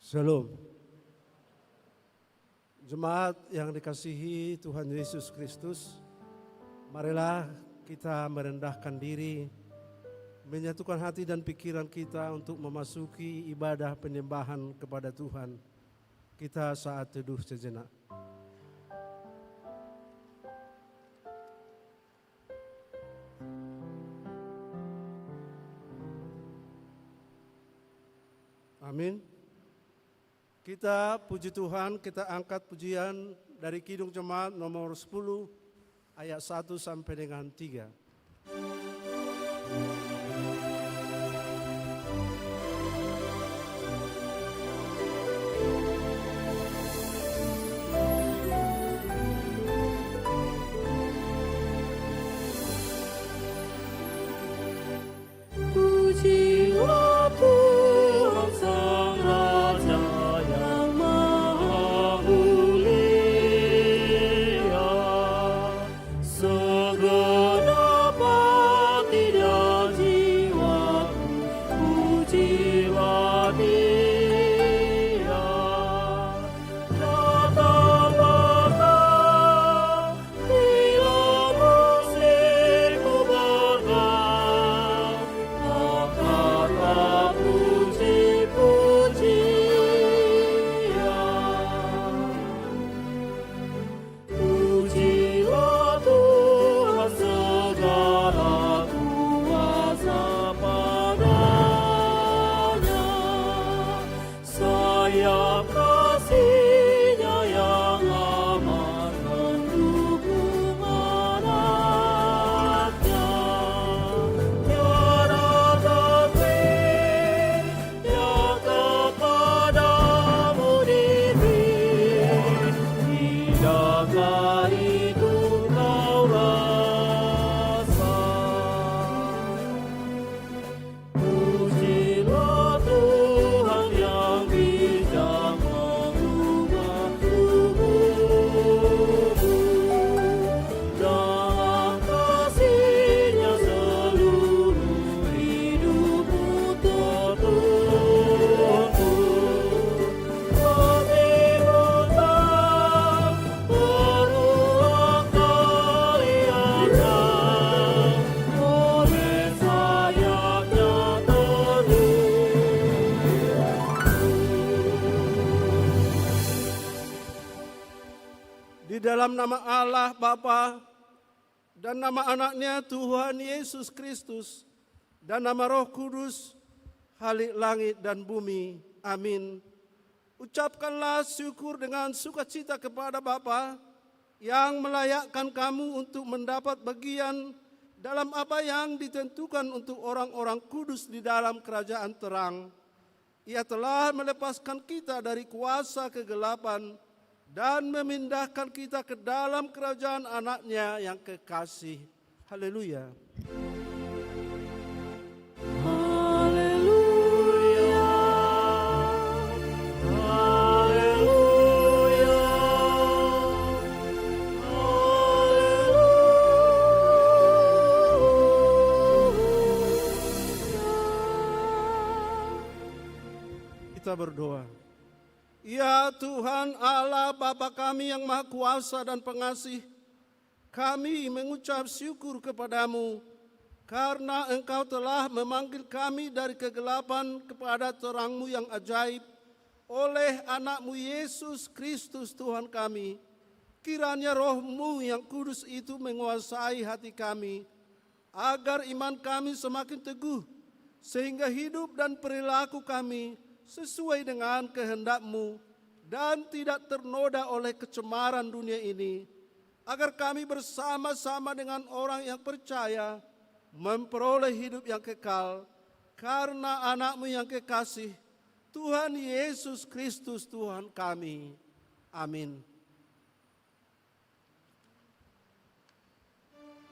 Shalom. Jemaat yang dikasihi Tuhan Yesus Kristus, marilah kita merendahkan diri, menyatukan hati dan pikiran kita untuk memasuki ibadah penyembahan kepada Tuhan. Kita saat teduh sejenak. Amin. Kita puji Tuhan, kita angkat pujian dari Kidung Jemaat nomor 10 ayat 1 sampai dengan 3. Pujilah Tuhan dalam nama Allah Bapa dan nama anaknya Tuhan Yesus Kristus dan nama Roh Kudus, Khalik langit dan bumi. Amin. Ucapkanlah syukur dengan sukacita kepada Bapa yang melayakkan kamu untuk mendapat bagian dalam apa yang ditentukan untuk orang-orang kudus di dalam kerajaan terang. Ia telah melepaskan kita dari kuasa kegelapan dan memindahkan kita ke dalam kerajaan anaknya yang kekasih. Haleluya. Kita berdoa. Ya Tuhan Allah Bapa kami yang Maha Kuasa dan Pengasih, kami mengucap syukur kepadamu karena Engkau telah memanggil kami dari kegelapan kepada terang-Mu yang ajaib oleh anak-Mu Yesus Kristus Tuhan kami. Kiranya Roh-Mu yang kudus itu menguasai hati kami, agar iman kami semakin teguh, sehingga hidup dan perilaku kami sesuai dengan kehendak-Mu dan tidak ternoda oleh kecemaran dunia ini, agar kami bersama-sama dengan orang yang percaya memperoleh hidup yang kekal karena anak-Mu yang kekasih, Tuhan Yesus Kristus Tuhan kami. Amin.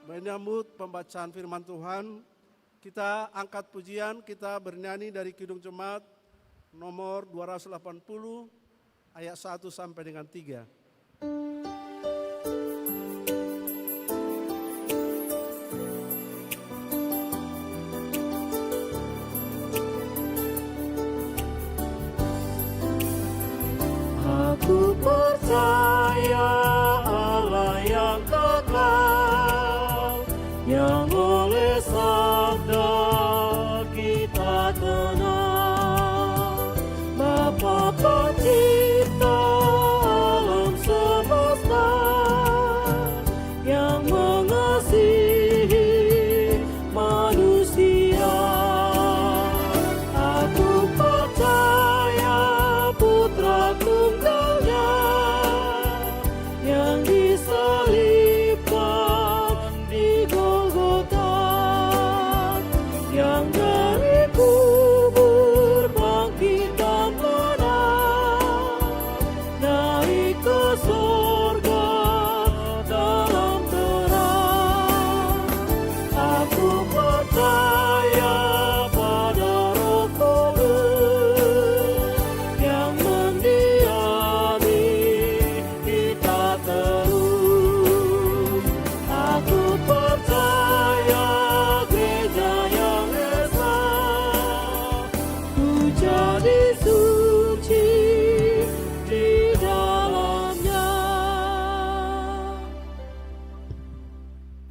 Menyambut pembacaan firman Tuhan, kita angkat pujian, kita bernyanyi dari Kidung Jemaat nomor 280 ayat 1 sampai dengan 3. Aku percaya Allah yang kekal, yang oleh sabda kita kenal, Bapa Pencipta alam semesta, yang mengasihi manusia. Aku percaya Putra Tunggalnya yang disalibkan di Golgota, yang dari kubur bangkit dan menang, naik ke surga dalam terang. Aku percaya pada Roh Kudus yang mendiami kita terus. Aku percaya gereja yang esa, ku jadi suci di dalamnya.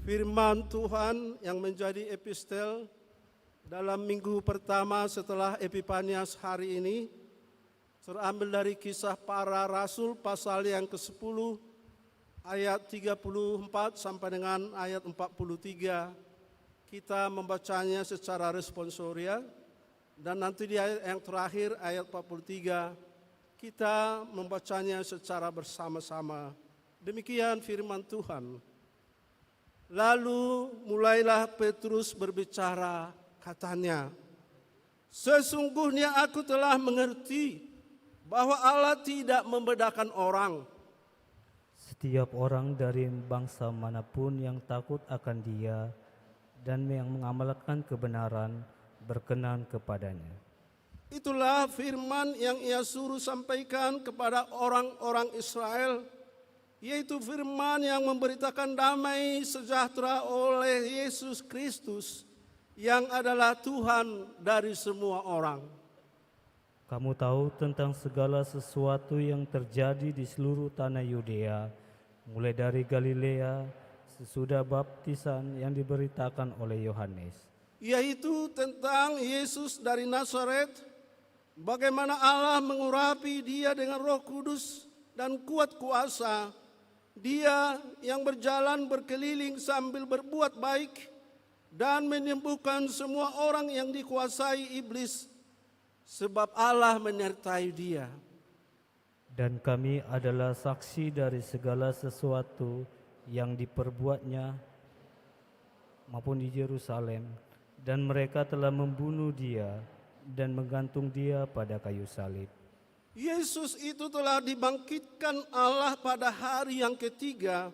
Firman Tuhan yang menjadi epistel dalam minggu pertama setelah Epifanias hari ini terambil dari Kisah Para Rasul pasal yang ke-10 ayat 34 sampai dengan ayat 43. Kita membacanya secara responsoria dan nanti di ayat yang terakhir ayat 43 kita membacanya secara bersama-sama. Demikian firman Tuhan. Lalu mulailah Petrus berbicara, katanya, "Sesungguhnya aku telah mengerti bahwa Allah tidak membedakan orang. Setiap orang dari bangsa manapun yang takut akan Dia dan yang mengamalkan kebenaran berkenan kepadanya." Itulah firman yang ia suruh sampaikan kepada orang-orang Israel, yaitu firman yang memberitakan damai sejahtera oleh Yesus Kristus yang adalah Tuhan dari semua orang. Kamu tahu tentang segala sesuatu yang terjadi di seluruh tanah Yudea, mulai dari Galilea sesudah baptisan yang diberitakan oleh Yohanes, Yaitu tentang Yesus dari Nazaret, bagaimana Allah mengurapi dia dengan Roh Kudus dan kuat kuasa, Dia yang berjalan berkeliling sambil berbuat baik dan menyembuhkan semua orang yang dikuasai iblis, sebab Allah menyertai dia. Dan kami adalah saksi dari segala sesuatu yang diperbuatnya maupun di Yerusalem, dan mereka telah membunuh dia dan menggantung dia pada kayu salib. Yesus itu telah dibangkitkan Allah pada hari yang ketiga,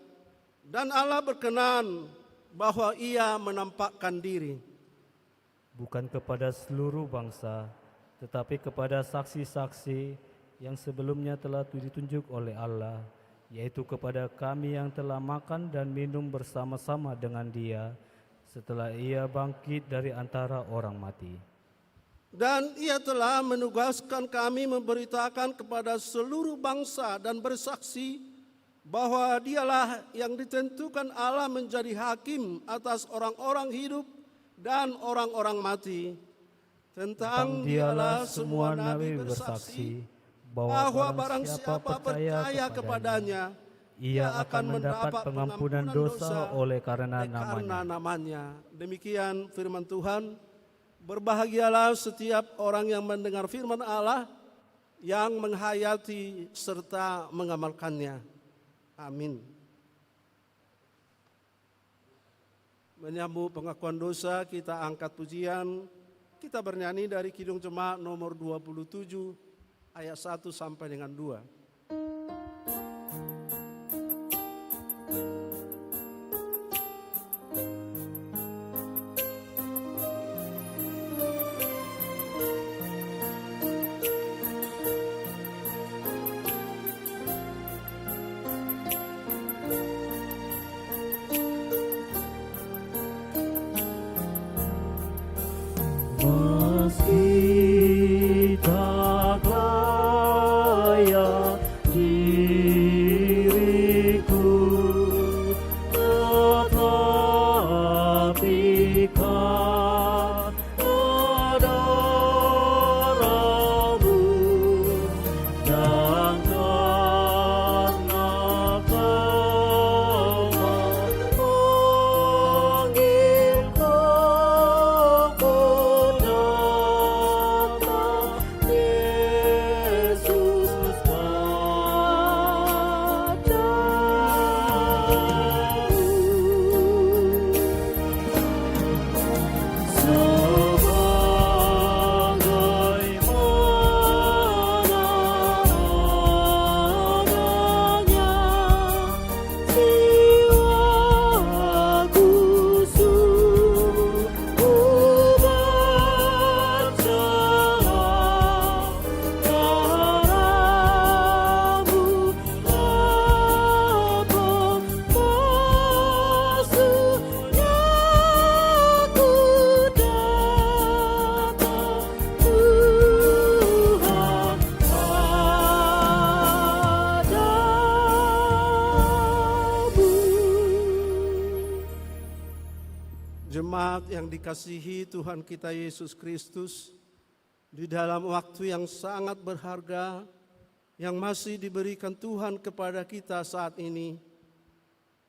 dan Allah berkenan bahwa ia menampakkan diri. Bukan kepada seluruh bangsa, tetapi kepada saksi-saksi yang sebelumnya telah ditunjuk oleh Allah, yaitu kepada kami yang telah makan dan minum bersama-sama dengan dia setelah ia bangkit dari antara orang mati. Dan ia telah menugaskan kami memberitakan kepada seluruh bangsa dan bersaksi bahwa dialah yang ditentukan Allah menjadi hakim atas orang-orang hidup dan orang-orang mati. Tentang dialah semua nabi bersaksi bahwa barang siapa percaya kepadanya, ia akan mendapat pengampunan dosa oleh karena namanya. Demikian firman Tuhan. Berbahagialah setiap orang yang mendengar firman Allah, yang menghayati serta mengamalkannya. Amin. Menyambut pengakuan dosa, kita angkat pujian. Kita bernyanyi dari Kidung Jemaat nomor 27 ayat 1 sampai dengan 2. Meski tak layak diriku, tetapi kan ada ramu, dan karena Kau memanggilku, Yesus Jemaat yang dikasihi Tuhan kita Yesus Kristus, di dalam waktu yang sangat berharga yang masih diberikan Tuhan kepada kita saat ini,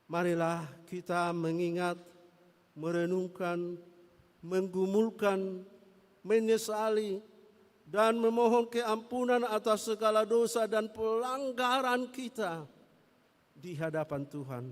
marilah kita mengingat, merenungkan, menggumulkan, menyesali, dan memohon keampunan atas segala dosa dan pelanggaran kita di hadapan Tuhan.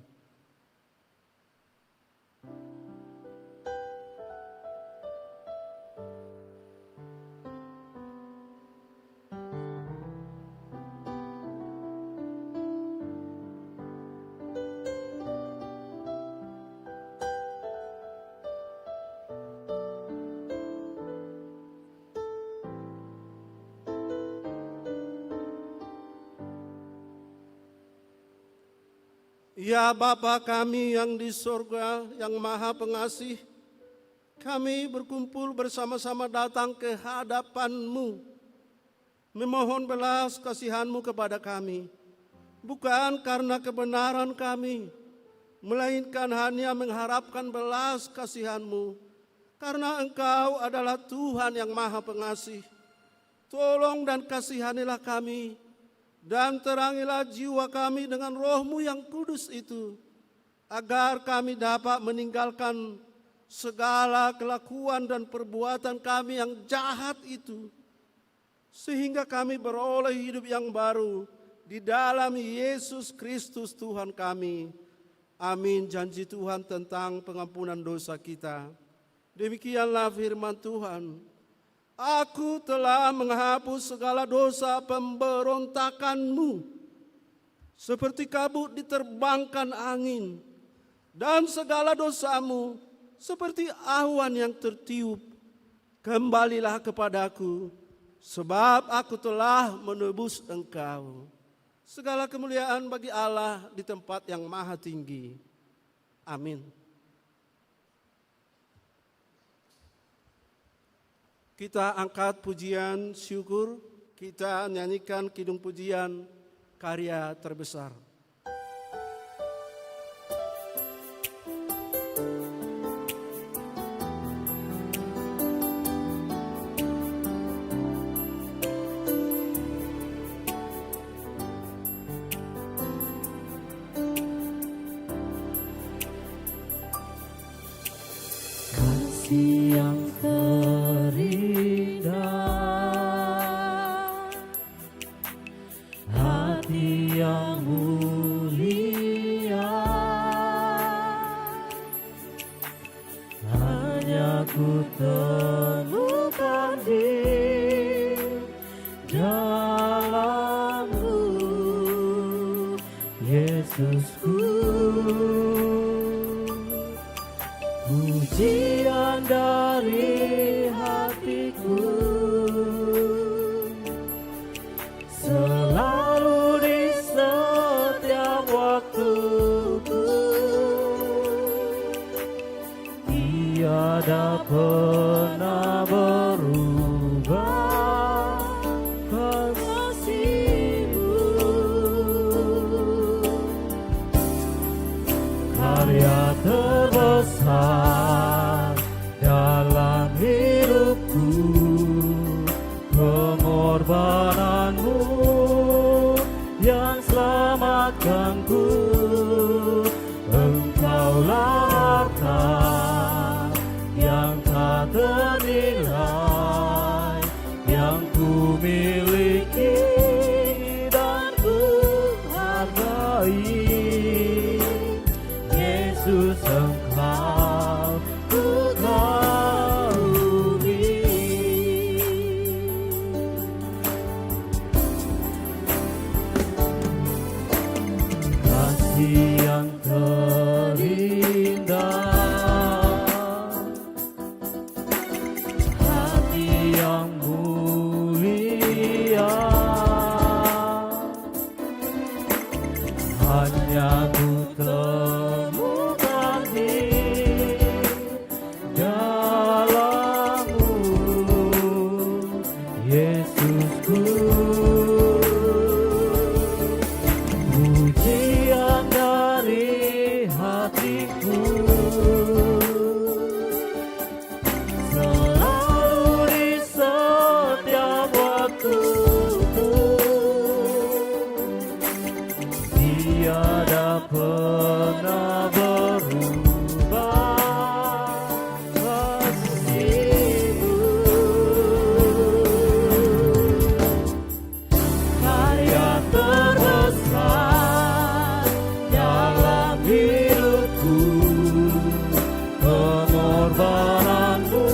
Ya Bapa kami yang di sorga, yang maha pengasih, kami berkumpul bersama-sama datang ke hadapan-Mu, memohon belas kasihan-Mu kepada kami, bukan karena kebenaran kami, melainkan hanya mengharapkan belas kasihan-Mu, karena Engkau adalah Tuhan yang maha pengasih. Tolong dan kasihanilah kami, dan terangilah jiwa kami dengan Roh-Mu yang kudus itu, agar kami dapat meninggalkan segala kelakuan dan perbuatan kami yang jahat itu, sehingga kami beroleh hidup yang baru di dalam Yesus Kristus Tuhan kami. Amin. Janji Tuhan tentang pengampunan dosa kita. Demikianlah firman Tuhan. Aku telah menghapus segala dosa pemberontakanmu, seperti kabut diterbangkan angin, dan segala dosamu seperti awan yang tertiup. Kembalilah kepadaku, sebab aku telah menebus engkau. Segala kemuliaan bagi Allah di tempat yang maha tinggi. Amin. Kita angkat pujian syukur, kita nyanyikan kidung pujian karya terbesar. Kasih yang yang mulia, hanya ku temukan di dalam-Mu, Yesusku. Pujian dari hatiku selalu di setiap waktuku, tiada pernah berubah kasih-Mu. Karya terbesar dalam hidupku, pengorbanan-Mu yang selamatkanku. Engkaulah harta yang tak ternilai, yang ku miliki dan ku hargai. Yesus, Engkau ku kagumi. Kasih yang terindah, hati yang mulia, hanya ku temukan di dalam-Mu, Yesusku. Pujian dari hatiku selalu di setiap waktuku, tiada pernah berubah kasih-Mu. Karya terbesar dalam hidupku, pengorbanan-Mu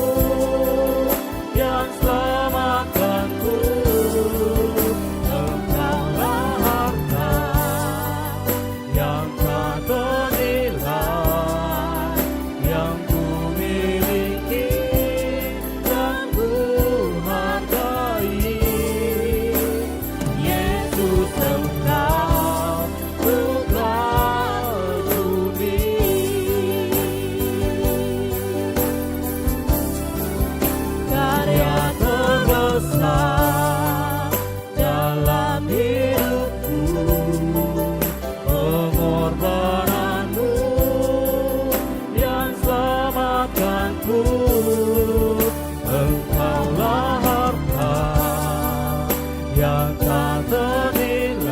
yang selamatkanku. Engkaulah harta yang tak ternilai, yang ku miliki dan ku hargai. Yesus, Engkau ku kagumi. Karya terbesar dalam hidupku, pengorbanan-Mu yang selamatkanku. Engkaulah harta yang tak ternilai,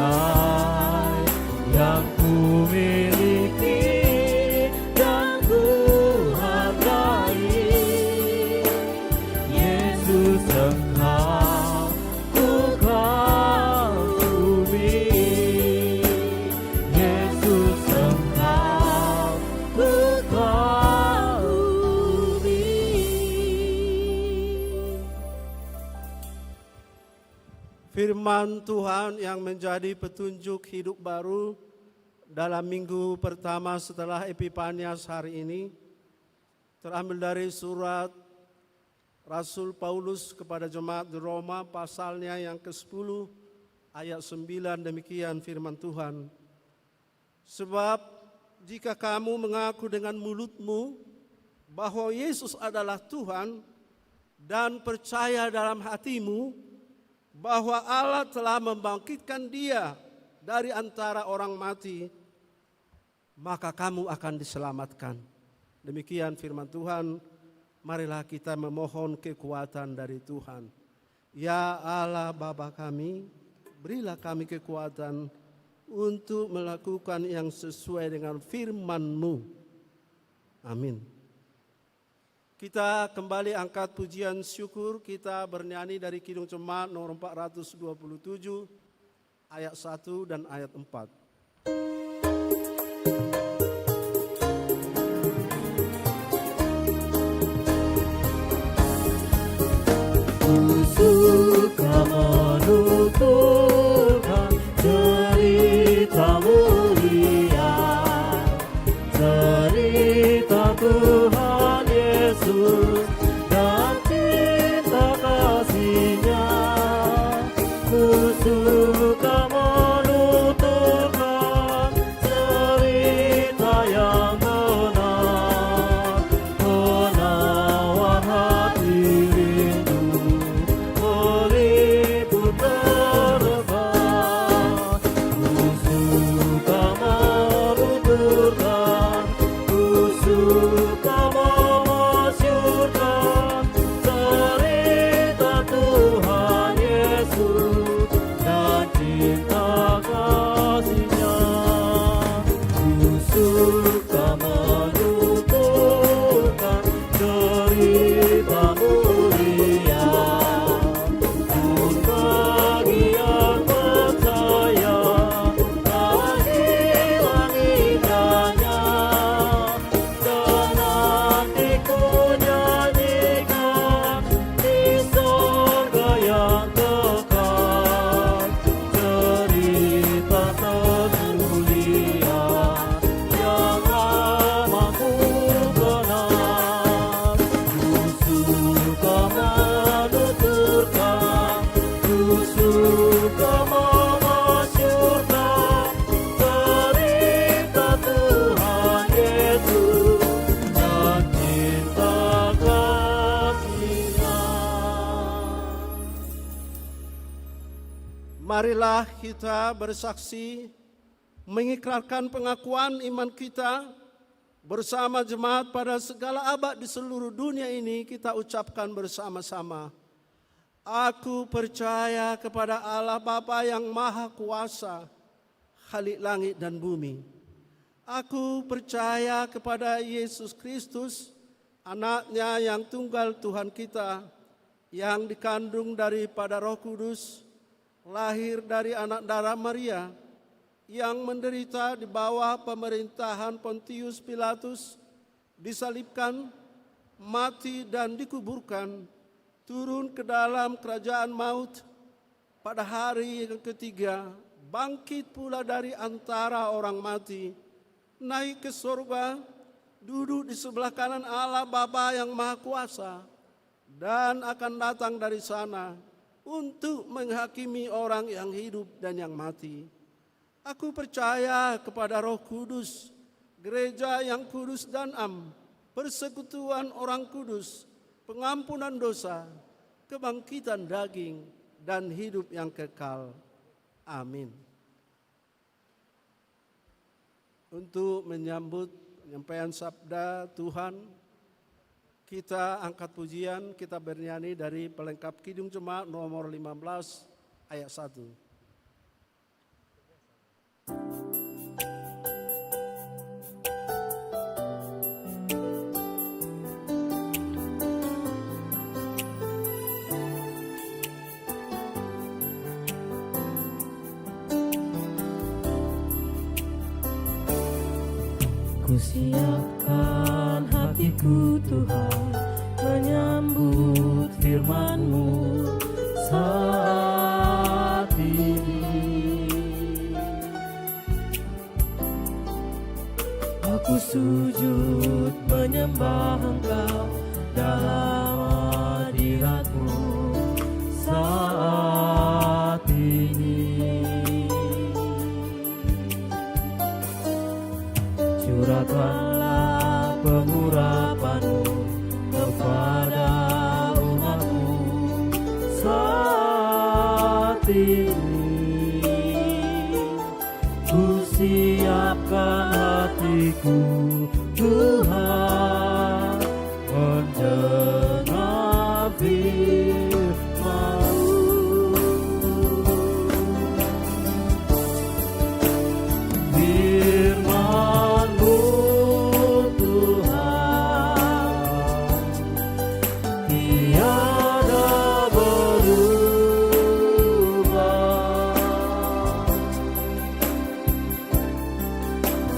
Firman Tuhan yang menjadi petunjuk hidup baru dalam minggu pertama setelah Epifanias hari ini terambil dari surat Rasul Paulus kepada jemaat di Roma, pasalnya yang ke-10 ayat 9. Demikian firman Tuhan. Sebab jika kamu mengaku dengan mulutmu bahwa Yesus adalah Tuhan dan percaya dalam hatimu bahwa Allah telah membangkitkan Dia dari antara orang mati, maka kamu akan diselamatkan. Demikian firman Tuhan. Marilah kita memohon kekuatan dari Tuhan. Ya Allah Bapa kami, berilah kami kekuatan untuk melakukan yang sesuai dengan firman-Mu. Amin. Kita kembali angkat pujian syukur, kita bernyanyi dari Kidung Jemaat nomor 427 ayat 1 dan ayat 4. Ku suka menuturkan cerita mulia, cerita Tuhan Yesus dan cinta kasih-Nya. Ku suka menuturkan cerita yang benar, menawan hati rindu, meliput terdekat. Ku suka menuturkan, ku suka memasyurkan cerita Tuhan Yesus dan cinta kasih-Nya. Ku suka menuturkan cerita mulia, pun bagi yang percaya tak hilang indahnya. Dan nanti ku nyanyikan di sorga yang dekat cerita termulia yang amat ku kenal. Ku suka menuturkan, ku suka memasyurkan cerita Tuhan Yesus dan cinta kasih-Nya. Marilah kita bersaksi mengikrarkan pengakuan iman kita bersama jemaat pada segala abad di seluruh dunia ini. Kita ucapkan bersama-sama. Aku percaya kepada Allah Bapa yang Maha Kuasa, Khalik langit dan bumi. Aku percaya kepada Yesus Kristus, Anak-Nya yang tunggal Tuhan kita, yang dikandung daripada Roh Kudus, lahir dari anak darah Maria, yang menderita di bawah pemerintahan Pontius Pilatus, disalibkan, mati dan dikuburkan, turun ke dalam kerajaan maut, pada hari yang ketiga bangkit pula dari antara orang mati, naik ke surga, duduk di sebelah kanan Allah Bapa yang Maha Kuasa, dan akan datang dari sana untuk menghakimi orang yang hidup dan yang mati. Aku percaya kepada Roh Kudus, gereja yang kudus dan am, persekutuan orang kudus, pengampunan dosa, kebangkitan daging, dan hidup yang kekal. Amin. Untuk menyambut penyampaian sabda Tuhan, kita angkat pujian, kita bernyanyi dari pelengkap Kidung Jemaat nomor 15 ayat 1. Ku siapkan hatiku Tuhan menyambut firman-Mu saat sujud menyembah Engkau dalam hadirat-Mu saat ini. Curahkanlah pengurapan-Mu kepada umat-Mu saat ini. Ku siapkan hatiku, Tuhan, mendengar firman-Mu. Firman-Mu, Tuhan, tiada berubah.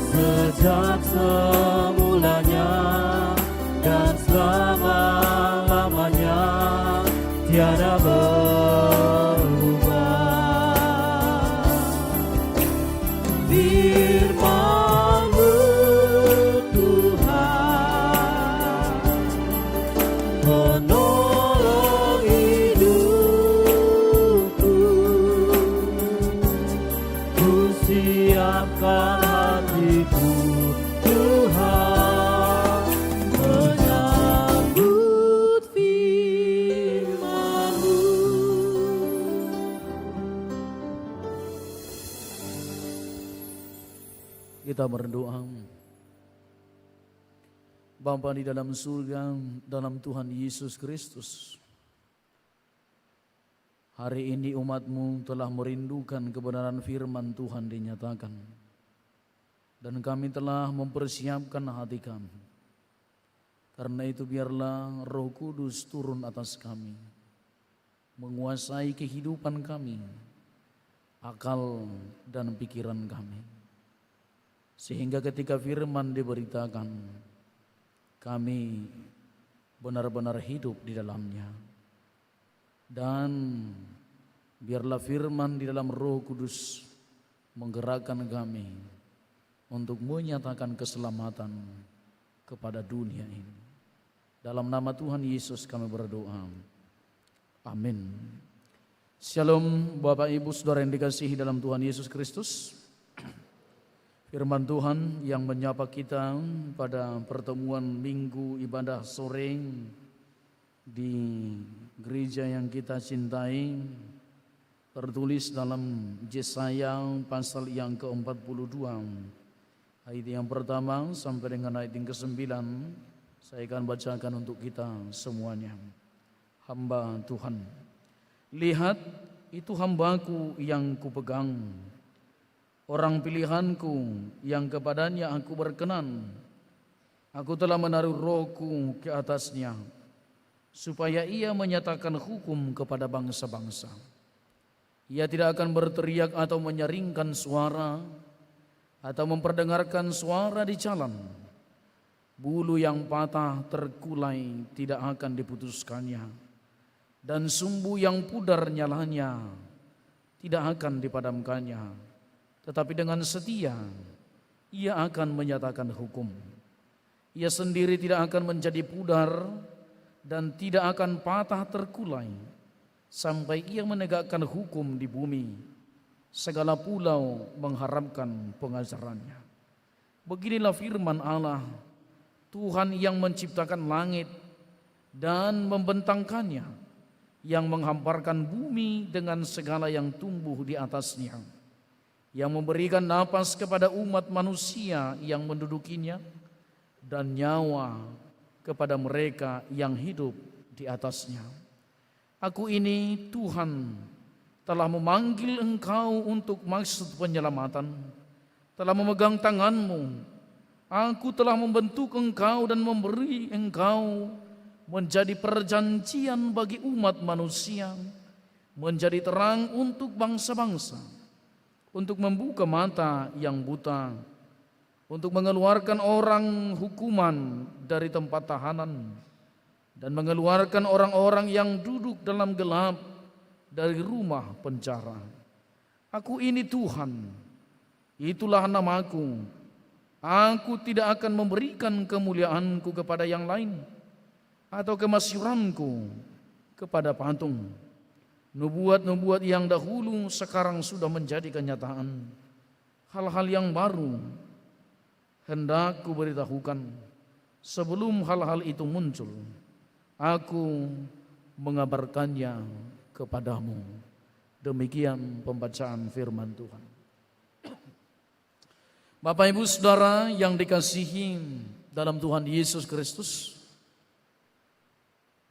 Sejak semulanya dan selama-lamanya tiada berubah. Firman-Mu, Tuhan, menolong hidupku. Ku siapkan hatiku, Tuhan, menyambut firman-Mu. Kita berdoa. Bapa di dalam surga, dalam Tuhan Yesus Kristus, hari ini umat-Mu telah merindukan kebenaran firman Tuhan dinyatakan. Dan kami telah mempersiapkan hati kami. Karena itu biarlah Roh Kudus turun atas kami, menguasai kehidupan kami, akal dan pikiran kami. Sehingga ketika firman diberitakan, kami benar-benar hidup di dalamnya. Dan biarlah firman di dalam Roh Kudus menggerakkan kami untuk menyatakan keselamatan kepada dunia ini. Dalam nama Tuhan Yesus kami berdoa. Amin. Shalom Bapak Ibu Saudara yang dikasihi dalam Tuhan Yesus Kristus. Firman Tuhan yang menyapa kita pada pertemuan Minggu ibadah sore di gereja yang kita cintai tertulis dalam Yesaya pasal yang ke-42 ayat yang pertama sampai dengan ayat yang ke-9. Saya akan bacakan untuk kita semuanya. Hamba Tuhan, lihat itu hambaku yang kupegang, orang pilihanku yang kepadanya aku berkenan. Aku telah menaruh rohku ke atasnya, supaya ia menyatakan hukum kepada bangsa-bangsa. Ia tidak akan berteriak atau menyaringkan suara, atau memperdengarkan suara di jalan. Bulu yang patah terkulai tidak akan diputuskannya, dan sumbu yang pudar nyalanya tidak akan dipadamkannya. Tetapi dengan setia ia akan menyatakan hukum. Ia sendiri tidak akan menjadi pudar dan tidak akan patah terkulai sampai ia menegakkan hukum di bumi. Segala pulau mengharapkan pengajarannya. Beginilah firman Allah, Tuhan yang menciptakan langit dan membentangkannya, yang menghamparkan bumi dengan segala yang tumbuh di atasnya, yang memberikan napas kepada umat manusia yang mendudukinya, dan nyawa kepada mereka yang hidup di atasnya. Aku ini Tuhan telah memanggil engkau untuk maksud penyelamatan, telah memegang tanganmu. Aku telah membentuk engkau dan memberi engkau menjadi perjanjian bagi umat manusia, menjadi terang untuk bangsa-bangsa, untuk membuka mata yang buta, untuk mengeluarkan orang hukuman dari tempat tahanan, dan mengeluarkan orang-orang yang duduk dalam gelap dari rumah penjara. Aku ini Tuhan, itulah namaku. Aku tidak akan memberikan kemuliaanku kepada yang lain atau kemasyuranku kepada patung. Nubuat-nubuat yang dahulu sekarang sudah menjadi kenyataan. Hal-hal yang baru hendak kuberitahukan sebelum hal-hal itu muncul. Aku mengabarkannya kepadamu. Demikian pembacaan firman Tuhan. Bapak Ibu Saudara yang dikasihi dalam Tuhan Yesus Kristus,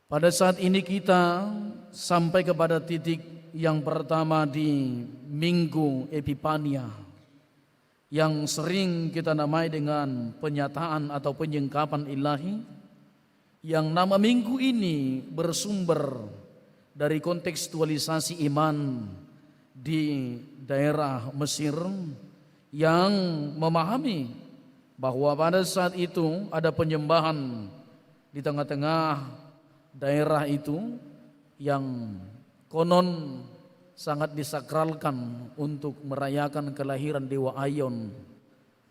pada saat ini kita sampai kepada titik yang pertama di Minggu Epifania, yang sering kita namai dengan penyataan atau penyingkapan ilahi, yang nama minggu ini bersumber dari kontekstualisasi iman di daerah Mesir, yang memahami bahwa pada saat itu ada penyembahan di tengah-tengah daerah itu yang konon sangat disakralkan untuk merayakan kelahiran Dewa Aion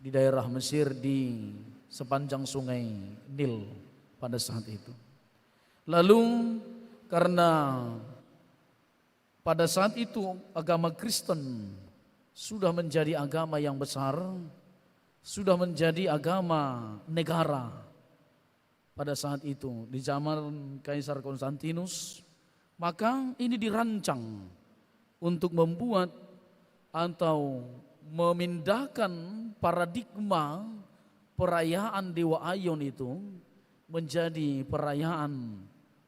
di daerah Mesir di sepanjang sungai Nil pada saat itu. Lalu karena pada saat itu agama Kristen sudah menjadi agama yang besar, sudah menjadi agama negara pada saat itu di zaman Kaisar Konstantinus, maka ini dirancang untuk membuat atau memindahkan paradigma perayaan Dewa Aion itu menjadi perayaan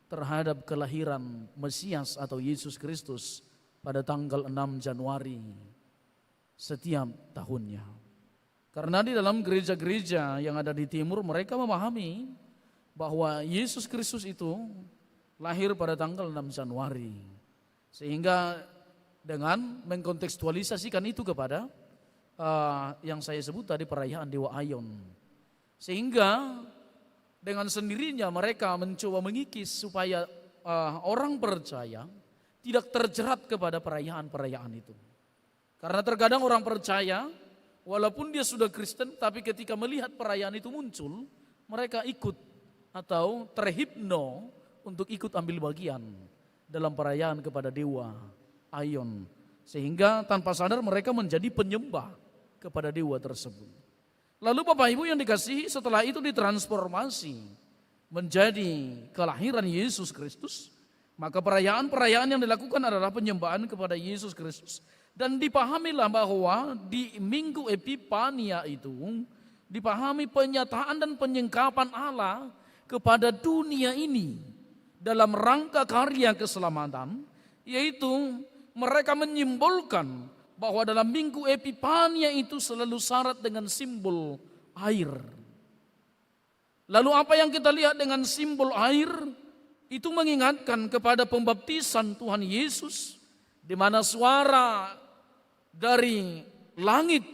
terhadap kelahiran Mesias atau Yesus Kristus pada tanggal 6 Januari setiap tahunnya. Karena di dalam gereja-gereja yang ada di timur mereka memahami bahwa Yesus Kristus itu lahir pada tanggal 6 Januari. Sehingga dengan mengkontekstualisasikan itu kepada yang saya sebut tadi perayaan Dewa Aion. Sehingga dengan sendirinya mereka mencoba mengikis supaya orang percaya tidak terjerat kepada perayaan-perayaan itu. Karena terkadang orang percaya walaupun dia sudah Kristen tapi ketika melihat perayaan itu muncul, mereka ikut atau terhipno untuk ikut ambil bagian dalam perayaan kepada Dewa Aion. Sehingga tanpa sadar mereka menjadi penyembah kepada dewa tersebut. Lalu Bapak Ibu yang dikasihi, setelah itu ditransformasi menjadi kelahiran Yesus Kristus. Maka perayaan-perayaan yang dilakukan adalah penyembahan kepada Yesus Kristus. Dan dipahamilah bahwa di Minggu Epifania itu dipahami penyataan dan penyingkapan Allah kepada dunia ini dalam rangka karya keselamatan, yaitu mereka menyimbolkan bahwa dalam Minggu Epifania itu selalu syarat dengan simbol air. Lalu apa yang kita lihat dengan simbol air itu mengingatkan kepada pembaptisan Tuhan Yesus, di mana suara dari langit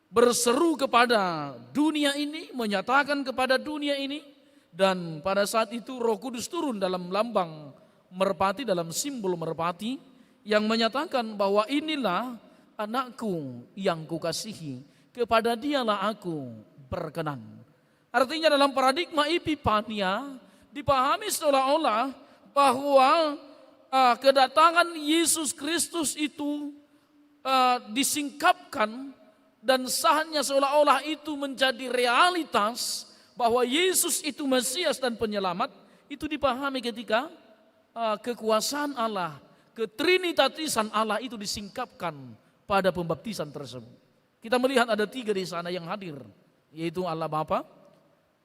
berseru kepada dunia ini, menyatakan kepada dunia ini, dan pada saat itu Roh Kudus turun dalam lambang merpati, dalam simbol merpati, yang menyatakan bahwa inilah anakku yang kukasihi, kepada dialah aku berkenan. Artinya dalam paradigma Epifania dipahami seolah-olah bahwa kedatangan Yesus Kristus itu disingkapkan dan sahnya seolah-olah itu menjadi realitas bahwa Yesus itu Mesias dan penyelamat. Itu dipahami ketika kekuasaan Allah, ketrinitatisan Allah itu disingkapkan pada pembaptisan tersebut. Kita melihat ada 3 di sana yang hadir, yaitu Allah Bapa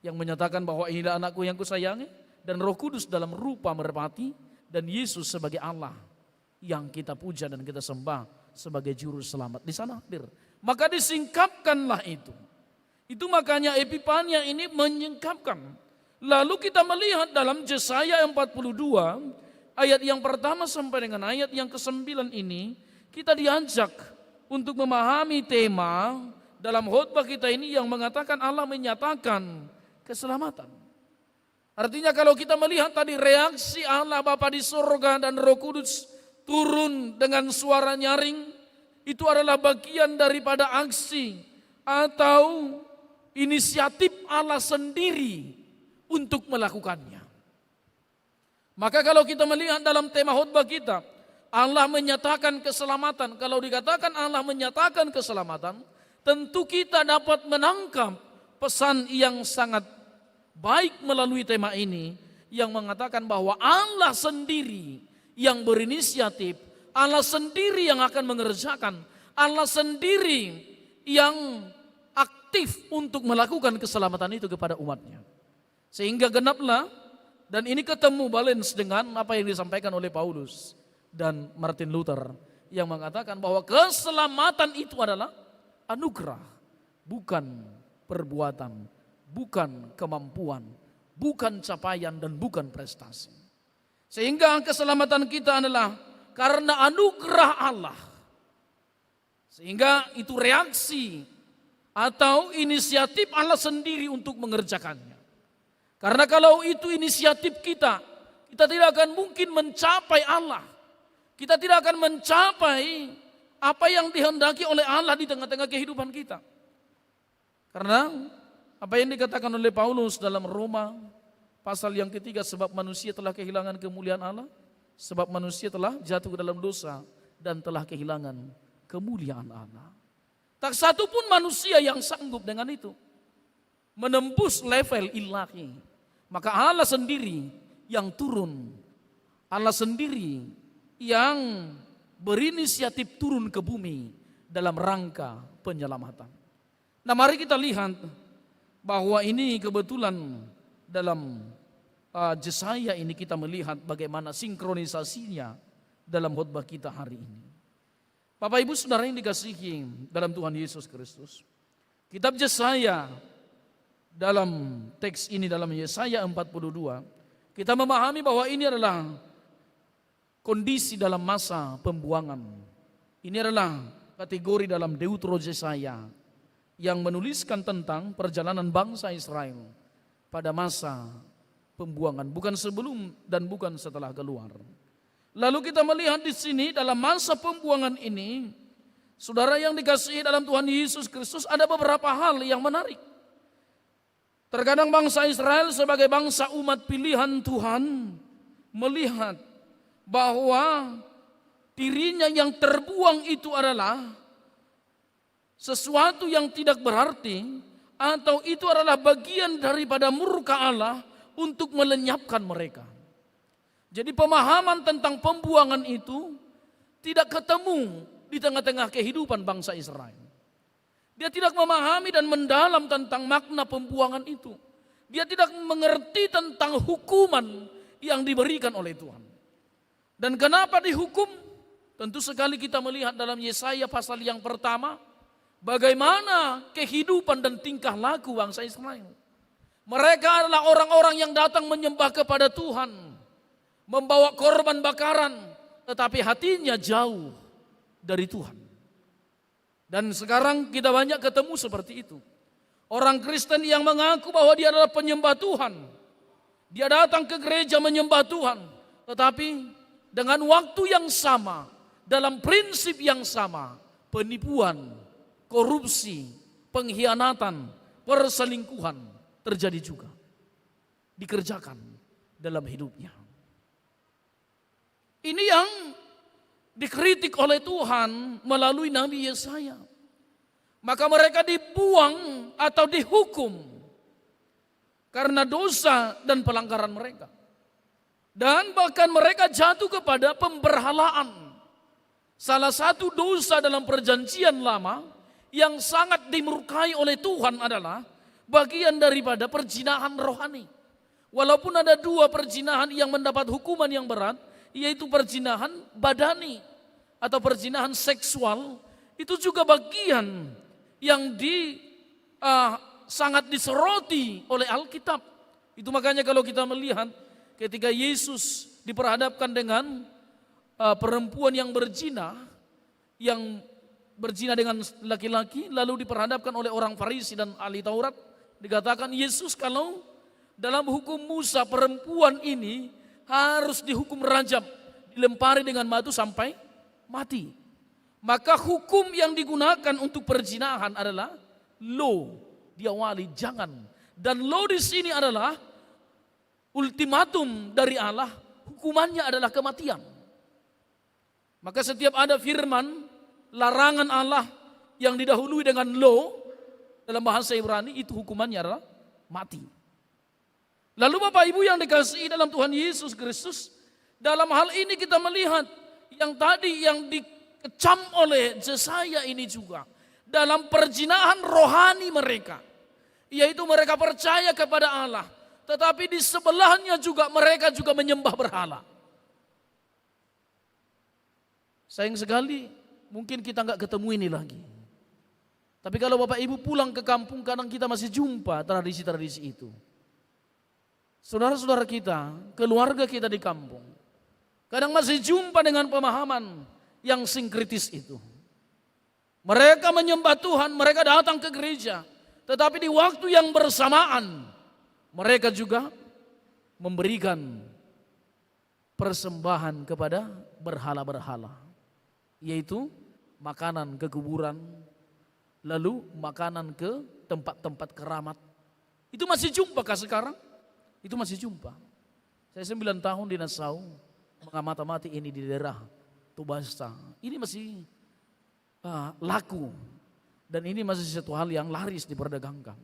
yang menyatakan bahwa inilah anakku yang kusayangi, dan Roh Kudus dalam rupa merpati, dan Yesus sebagai Allah yang kita puja dan kita sembah sebagai juru selamat. Di sana hadir. Maka disingkapkanlah itu. Itu makanya Epifania ini menyingkapkan. Lalu kita melihat dalam Yesaya 42 ayat yang pertama sampai dengan ayat yang ke-9 ini, kita diajak untuk memahami tema dalam khotbah kita ini yang mengatakan Allah menyatakan keselamatan. Artinya kalau kita melihat tadi reaksi Allah Bapa di surga dan Roh Kudus turun dengan suara nyaring, itu adalah bagian daripada aksi atau inisiatif Allah sendiri untuk melakukannya. Maka kalau kita melihat dalam tema khotbah kita, Allah menyatakan keselamatan. Kalau dikatakan Allah menyatakan keselamatan, tentu kita dapat menangkap pesan yang sangat baik melalui tema ini, yang mengatakan bahwa Allah sendiri yang berinisiatif, Allah sendiri yang akan mengerjakan, Allah sendiri yang aktif untuk melakukan keselamatan itu kepada umatnya. Sehingga genaplah, dan ini ketemu balance dengan apa yang disampaikan oleh Paulus dan Martin Luther, yang mengatakan bahwa keselamatan itu adalah anugerah, bukan perbuatan, bukan kemampuan, bukan capaian, dan bukan prestasi. Sehingga keselamatan kita adalah karena anugerah Allah. Sehingga itu reaksi atau inisiatif Allah sendiri untuk mengerjakannya. Karena kalau itu inisiatif kita tidak akan mungkin mencapai Allah. Kita tidak akan mencapai apa yang dihendaki oleh Allah di tengah-tengah kehidupan kita. Karena apa yang dikatakan oleh Paulus dalam Roma pasal yang ketiga, sebab manusia telah kehilangan kemuliaan Allah, sebab manusia telah jatuh ke dalam dosa dan telah kehilangan kemuliaan Allah. Tak satu pun manusia yang sanggup dengan itu menembus level ilahi. Maka Allah sendiri yang turun, Allah sendiri yang berinisiatif turun ke bumi dalam rangka penyelamatan. Nah, mari kita lihat bahwa ini kebetulan dalam Yesaya ini kita melihat bagaimana sinkronisasinya dalam khotbah kita hari ini. Bapak Ibu Saudara yang dikasihi dalam Tuhan Yesus Kristus, kitab Yesaya dalam teks ini, dalam Yesaya 42, kita memahami bahwa ini adalah kondisi dalam masa pembuangan. Ini adalah kategori dalam Deutero Yesaya yang menuliskan tentang perjalanan bangsa Israel pada masa pembuangan, bukan sebelum dan bukan setelah keluar. Lalu kita melihat di sini dalam masa pembuangan ini, saudara yang dikasihi dalam Tuhan Yesus Kristus, ada beberapa hal yang menarik. Terkadang bangsa Israel sebagai bangsa umat pilihan Tuhan melihat bahwa dirinya yang terbuang itu adalah sesuatu yang tidak berarti, atau itu adalah bagian daripada murka Allah untuk melenyapkan mereka. Jadi pemahaman tentang pembuangan itu tidak ketemu di tengah-tengah kehidupan bangsa Israel. Dia tidak memahami dan mendalam tentang makna pembuangan itu. Dia tidak mengerti tentang hukuman yang diberikan oleh Tuhan. Dan kenapa dihukum? Tentu sekali kita melihat dalam Yesaya pasal yang pertama, bagaimana kehidupan dan tingkah laku bangsa Israel. Mereka adalah orang-orang yang datang menyembah kepada Tuhan, membawa korban bakaran, tetapi hatinya jauh dari Tuhan. Dan sekarang kita banyak ketemu seperti itu. Orang Kristen yang mengaku bahwa dia adalah penyembah Tuhan. Dia datang ke gereja menyembah Tuhan, tetapi dengan waktu yang sama, dalam prinsip yang sama, penipuan, korupsi, pengkhianatan, perselingkuhan terjadi juga, dikerjakan dalam hidupnya. Ini yang dikritik oleh Tuhan melalui Nabi Yesaya. Maka mereka dibuang atau dihukum karena dosa dan pelanggaran mereka. Dan bahkan mereka jatuh kepada pemberhalaan. Salah satu dosa dalam perjanjian lama yang sangat dimurkai oleh Tuhan adalah bagian daripada perzinahan rohani. Walaupun ada dua perzinahan yang mendapat hukuman yang berat, yaitu perzinahan badani atau perzinahan seksual, itu juga bagian yang sangat disoroti oleh Alkitab. Itu makanya kalau kita melihat ketika Yesus diperhadapkan dengan perempuan yang berzina dengan laki-laki, lalu diperhadapkan oleh orang Farisi dan ahli Taurat, dikatakan Yesus, kalau dalam hukum Musa perempuan ini harus dihukum rajam, dilempari dengan batu sampai mati. Maka hukum yang digunakan untuk perzinahan adalah law dia wali, jangan. Dan logis ini adalah ultimatum dari Allah, hukumannya adalah kematian. Maka setiap ada firman, larangan Allah yang didahului dengan lo, dalam bahasa Ibrani itu hukumannya adalah mati. Lalu Bapak Ibu yang dikasihi dalam Tuhan Yesus Kristus, dalam hal ini kita melihat yang tadi yang dikecam oleh Yesaya ini juga dalam perjinahan rohani mereka, yaitu mereka percaya kepada Allah, tetapi di sebelahnya juga mereka juga menyembah berhala. Sayang sekali mungkin kita nggak ketemu ini lagi. Tapi kalau Bapak Ibu pulang ke kampung, kadang kita masih jumpa tradisi-tradisi itu. Saudara-saudara kita, keluarga kita di kampung, kadang masih jumpa dengan pemahaman yang sinkritis itu. Mereka menyembah Tuhan, mereka datang ke gereja, tetapi di waktu yang bersamaan mereka juga memberikan persembahan kepada berhala-berhala, yaitu makanan ke kuburan, lalu makanan ke tempat-tempat keramat. Itu masih jumpa kah sekarang? Itu masih jumpa. Saya 9 tahun di Nassau mengamati ini di daerah Tubasta. Ini masih laku. Dan ini masih satu hal yang laris diperdagangkan.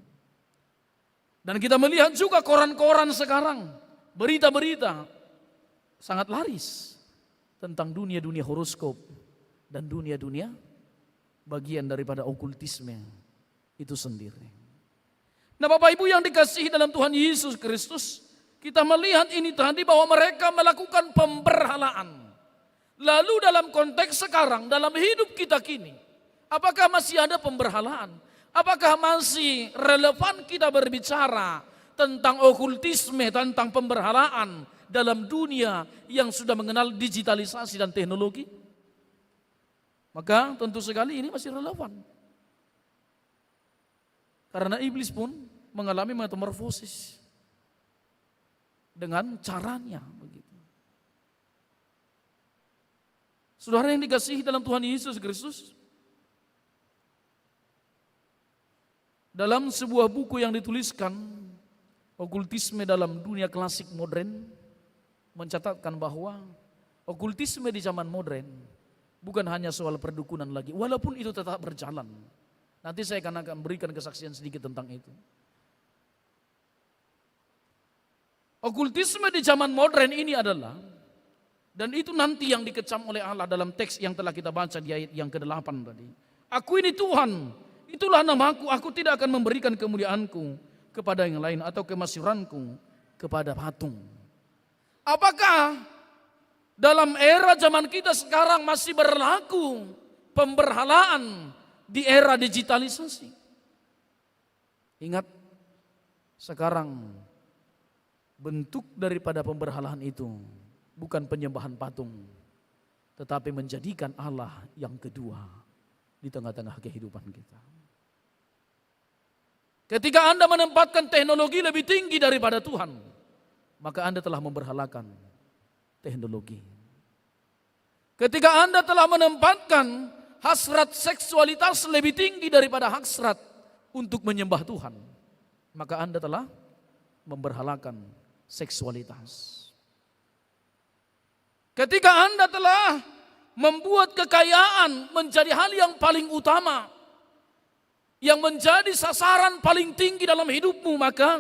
Dan kita melihat juga koran-koran sekarang, berita-berita sangat laris tentang dunia-dunia horoskop dan dunia-dunia bagian daripada okultisme itu sendiri. Nah Bapak Ibu yang dikasihi dalam Tuhan Yesus Kristus, kita melihat ini tadi bahwa mereka melakukan pemberhalaan. Lalu dalam konteks sekarang, dalam hidup kita kini, apakah masih ada pemberhalaan? Apakah masih relevan kita berbicara tentang okultisme, tentang pemberhalaan dalam dunia yang sudah mengenal digitalisasi dan teknologi? Maka tentu sekali ini masih relevan. Karena iblis pun mengalami metamorfosis dengan caranya begitu. Saudara yang dikasihi dalam Tuhan Yesus Kristus, dalam sebuah buku yang dituliskan Okultisme dalam Dunia Klasik Modern mencatatkan bahwa okultisme di zaman modern bukan hanya soal perdukunan lagi, walaupun itu tetap berjalan. Nanti saya akan berikan kesaksian sedikit tentang itu. Okultisme di zaman modern ini adalah, dan itu nanti yang dikecam oleh Allah dalam teks yang telah kita baca di ayat yang ke-8 tadi. Aku ini Tuhan, itulah namaku, aku tidak akan memberikan kemuliaanku kepada yang lain atau kemasyhuranku kepada patung. Apakah dalam era zaman kita sekarang masih berlaku pemberhalaan di era digitalisasi? Ingat, sekarang bentuk daripada pemberhalaan itu bukan penyembahan patung, tetapi menjadikan Allah yang kedua di tengah-tengah kehidupan kita. Ketika Anda menempatkan teknologi lebih tinggi daripada Tuhan, maka Anda telah memberhalakan teknologi. Ketika Anda telah menempatkan hasrat seksualitas lebih tinggi daripada hasrat untuk menyembah Tuhan, maka Anda telah memberhalakan seksualitas. Ketika Anda telah membuat kekayaan menjadi hal yang paling utama, yang menjadi sasaran paling tinggi dalam hidupmu, maka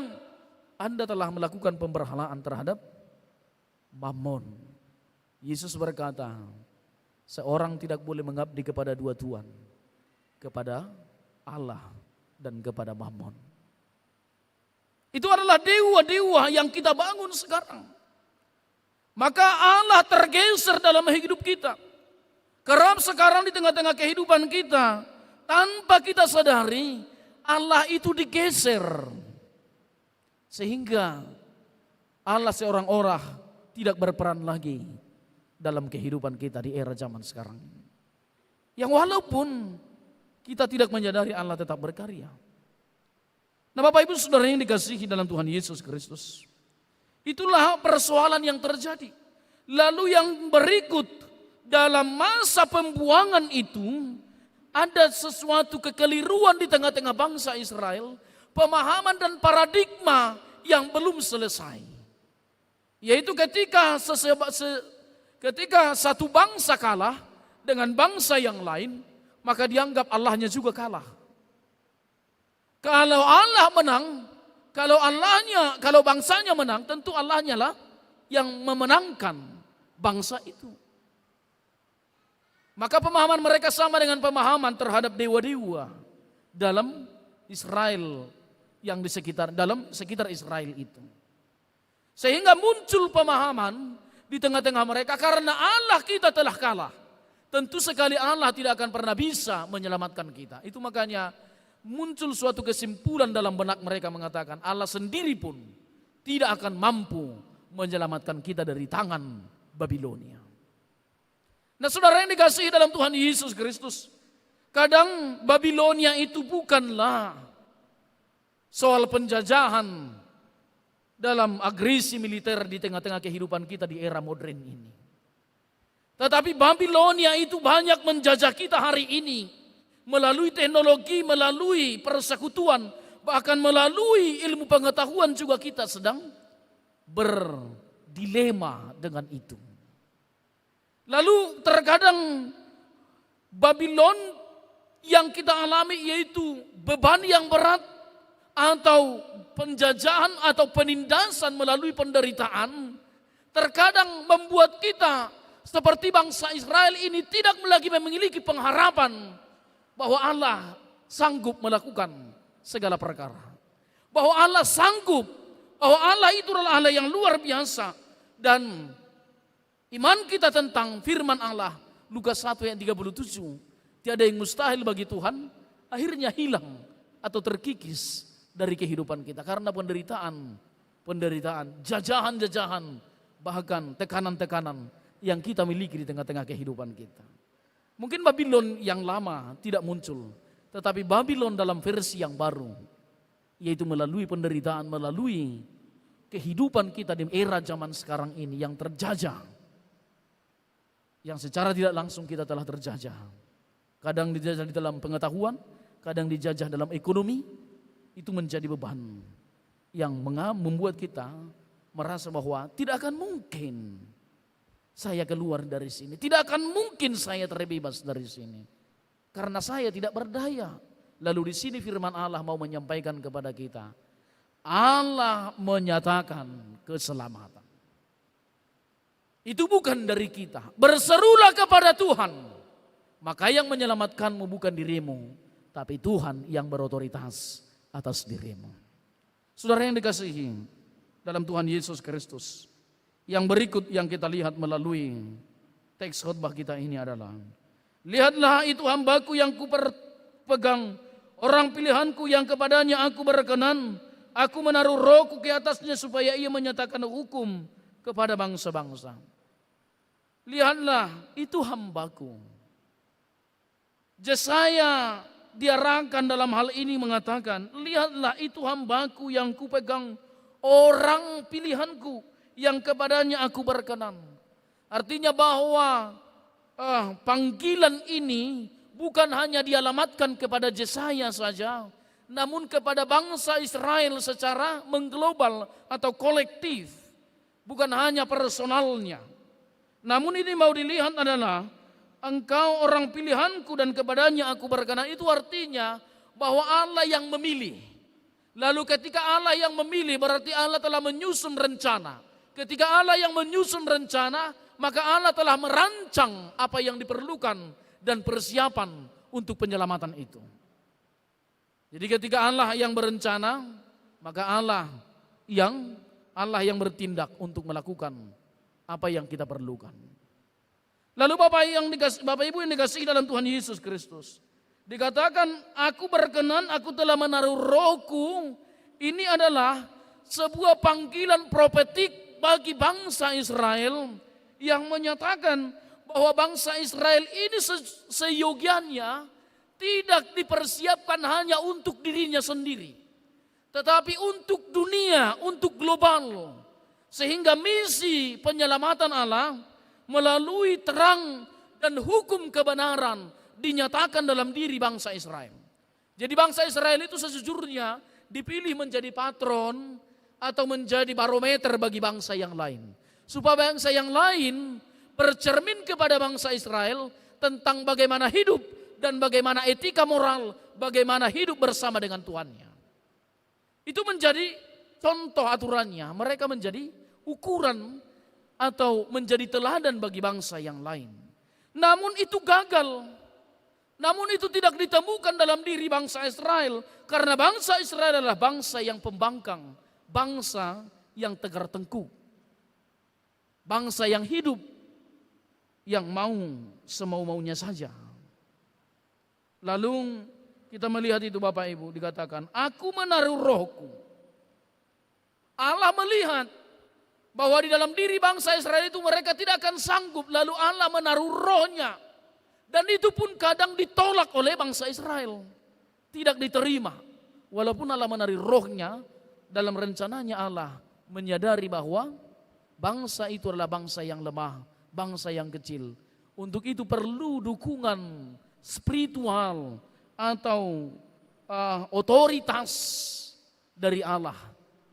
Anda telah melakukan pemberhalaan terhadap Mammon. Yesus berkata, seorang tidak boleh mengabdi kepada dua tuan, kepada Allah dan kepada Mammon. Itu adalah dewa-dewa yang kita bangun sekarang. Maka Allah tergeser dalam hidup kita. Kerap sekarang di tengah-tengah kehidupan kita, tanpa kita sadari, Allah itu digeser. Sehingga Allah seorang orang tidak berperan lagi dalam kehidupan kita di era zaman sekarang. Yang walaupun kita tidak menyadari Allah tetap berkarya. Nah Bapak Ibu Saudara yang dikasihi dalam Tuhan Yesus Kristus, itulah persoalan yang terjadi. Lalu yang berikut, dalam masa pembuangan itu ada sesuatu kekeliruan di tengah-tengah bangsa Israel. pemahaman dan paradigma yang belum selesai. Yaitu ketika satu bangsa kalah dengan bangsa yang lain, maka dianggap Allahnya juga kalah. Kalau Allah menang, kalau bangsanya menang, tentu Allahnya lah yang memenangkan bangsa itu. Maka pemahaman mereka sama dengan pemahaman terhadap dewa-dewa dalam Israel yang di sekitar Israel itu. Sehingga muncul pemahaman di tengah-tengah mereka, karena Allah kita telah kalah. Tentu sekali Allah tidak akan pernah bisa menyelamatkan kita. Itu makanya muncul suatu kesimpulan dalam benak mereka mengatakan Allah sendiri pun tidak akan mampu menyelamatkan kita dari tangan Babilonia. Nah, saudara yang dikasihi dalam Tuhan Yesus Kristus, kadang Babilonia itu bukanlah soal penjajahan dalam agresi militer di tengah-tengah kehidupan kita di era modern ini. Tetapi Babilonia itu banyak menjajah kita hari ini melalui teknologi, melalui persekutuan, bahkan melalui ilmu pengetahuan juga kita sedang berdilema dengan itu. Lalu terkadang Babylon yang kita alami yaitu beban yang berat atau penjajahan atau penindasan melalui penderitaan terkadang membuat kita seperti bangsa Israel ini tidak lagi memiliki pengharapan bahwa Allah sanggup melakukan segala perkara. Bahwa Allah sanggup, bahwa Allah itu adalah Allah yang luar biasa. Dan iman kita tentang firman Allah, Lukas 1 ayat 37, tiada yang mustahil bagi Tuhan, akhirnya hilang atau terkikis dari kehidupan kita. Karena penderitaan, jajahan-jajahan, bahkan tekanan-tekanan yang kita miliki di tengah-tengah kehidupan kita. Mungkin Babylon yang lama tidak muncul, tetapi Babylon dalam versi yang baru, yaitu melalui penderitaan, melalui kehidupan kita di era zaman sekarang ini yang terjajah, yang secara tidak langsung kita telah terjajah. Kadang dijajah di dalam pengetahuan, kadang dijajah dalam ekonomi, itu menjadi beban yang membuat kita merasa bahwa tidak akan mungkin saya keluar dari sini. Tidak akan mungkin saya terbebas dari sini. Karena saya tidak berdaya. Lalu di sini firman Allah mau menyampaikan kepada kita. Allah menyatakan keselamatan. Itu bukan dari kita. Berserulah kepada Tuhan. Maka yang menyelamatkanmu bukan dirimu. Tapi Tuhan yang berotoritas atas dirimu. Saudara yang dikasihi dalam Tuhan Yesus Kristus. Yang berikut yang kita lihat melalui teks khotbah kita ini adalah, lihatlah itu hambaku yang kupegang, orang pilihanku yang kepadanya aku berkenan, aku menaruh rohku ke atasnya supaya ia menyatakan hukum kepada bangsa-bangsa. Lihatlah itu hambaku. Yesaya diarahkan dalam hal ini mengatakan, lihatlah itu hambaku yang kupegang, orang pilihanku yang kepadanya aku berkenan. Artinya bahwa panggilan ini bukan hanya dialamatkan kepada Yesaya saja, namun kepada bangsa Israel secara mengglobal atau kolektif, bukan hanya personalnya. Namun ini mau dilihat adalah engkau orang pilihanku dan kepadanya aku berkenan. Itu artinya bahwa Allah yang memilih. Lalu ketika Allah yang memilih berarti Allah telah menyusun rencana. Ketika Allah yang menyusun rencana, maka Allah telah merancang apa yang diperlukan dan persiapan untuk penyelamatan itu. Jadi ketika Allah yang berencana, maka Allah yang bertindak untuk melakukan apa yang kita perlukan. Lalu Bapak Ibu yang dikasihi dalam Tuhan Yesus Kristus, dikatakan aku berkenan, aku telah menaruh rohku. Ini adalah sebuah panggilan profetik bagi bangsa Israel yang menyatakan bahwa bangsa Israel ini seyogianya tidak dipersiapkan hanya untuk dirinya sendiri, tetapi untuk dunia, untuk global. Sehingga misi penyelamatan Allah melalui terang dan hukum kebenaran dinyatakan dalam diri bangsa Israel. Jadi bangsa Israel itu sejujurnya dipilih menjadi patron atau menjadi barometer bagi bangsa yang lain. Supaya bangsa yang lain bercermin kepada bangsa Israel tentang bagaimana hidup dan bagaimana etika moral, bagaimana hidup bersama dengan Tuhannya. Itu menjadi contoh aturannya, mereka menjadi ukuran atau menjadi teladan bagi bangsa yang lain. Namun itu gagal. Namun itu tidak ditemukan dalam diri bangsa Israel. Karena bangsa Israel adalah bangsa yang pembangkang. Bangsa yang tegar tengkuk. Bangsa yang hidup. Yang mau semau-maunya saja. Lalu kita melihat itu Bapak Ibu dikatakan, aku menaruh rohku. Allah melihat bahwa di dalam diri bangsa Israel itu mereka tidak akan sanggup. Lalu Allah menaruh rohnya. Dan itu pun kadang ditolak oleh bangsa Israel. Tidak diterima. Walaupun Allah menaruh rohnya, dalam rencananya Allah menyadari bahwa bangsa itu adalah bangsa yang lemah, bangsa yang kecil. Untuk itu perlu dukungan spiritual atau otoritas dari Allah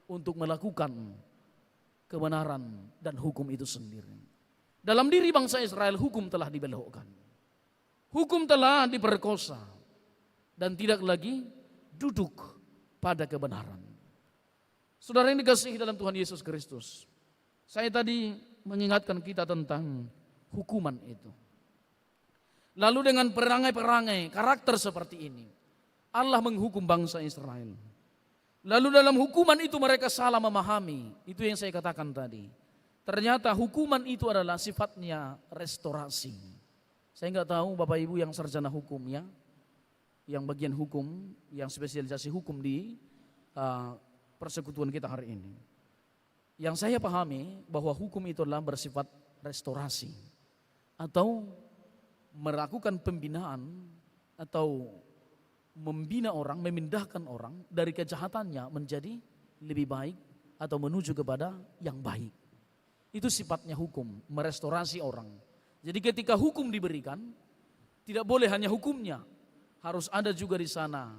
untuk melakukan kebenaran dan hukum itu sendiri. Dalam diri bangsa Israel hukum telah dibelokkan. Hukum telah diperkosa dan tidak lagi duduk pada kebenaran. Saudara yang dikasihi dalam Tuhan Yesus Kristus, saya tadi mengingatkan kita tentang hukuman itu. Lalu dengan perangai-perangai karakter seperti ini, Allah menghukum bangsa Israel. Lalu dalam hukuman itu mereka salah memahami, itu yang saya katakan tadi. Ternyata hukuman itu adalah sifatnya restorasi. Saya enggak tahu Bapak Ibu yang sarjana hukum ya, yang bagian hukum, yang spesialisasi hukum di persekutuan kita hari ini. Yang saya pahami bahwa hukum itu adalah bersifat restorasi atau melakukan pembinaan atau membina orang, memindahkan orang dari kejahatannya menjadi lebih baik atau menuju kepada yang baik. Itu sifatnya hukum, merestorasi orang. Jadi ketika hukum diberikan, tidak boleh hanya hukumnya, harus ada juga di sana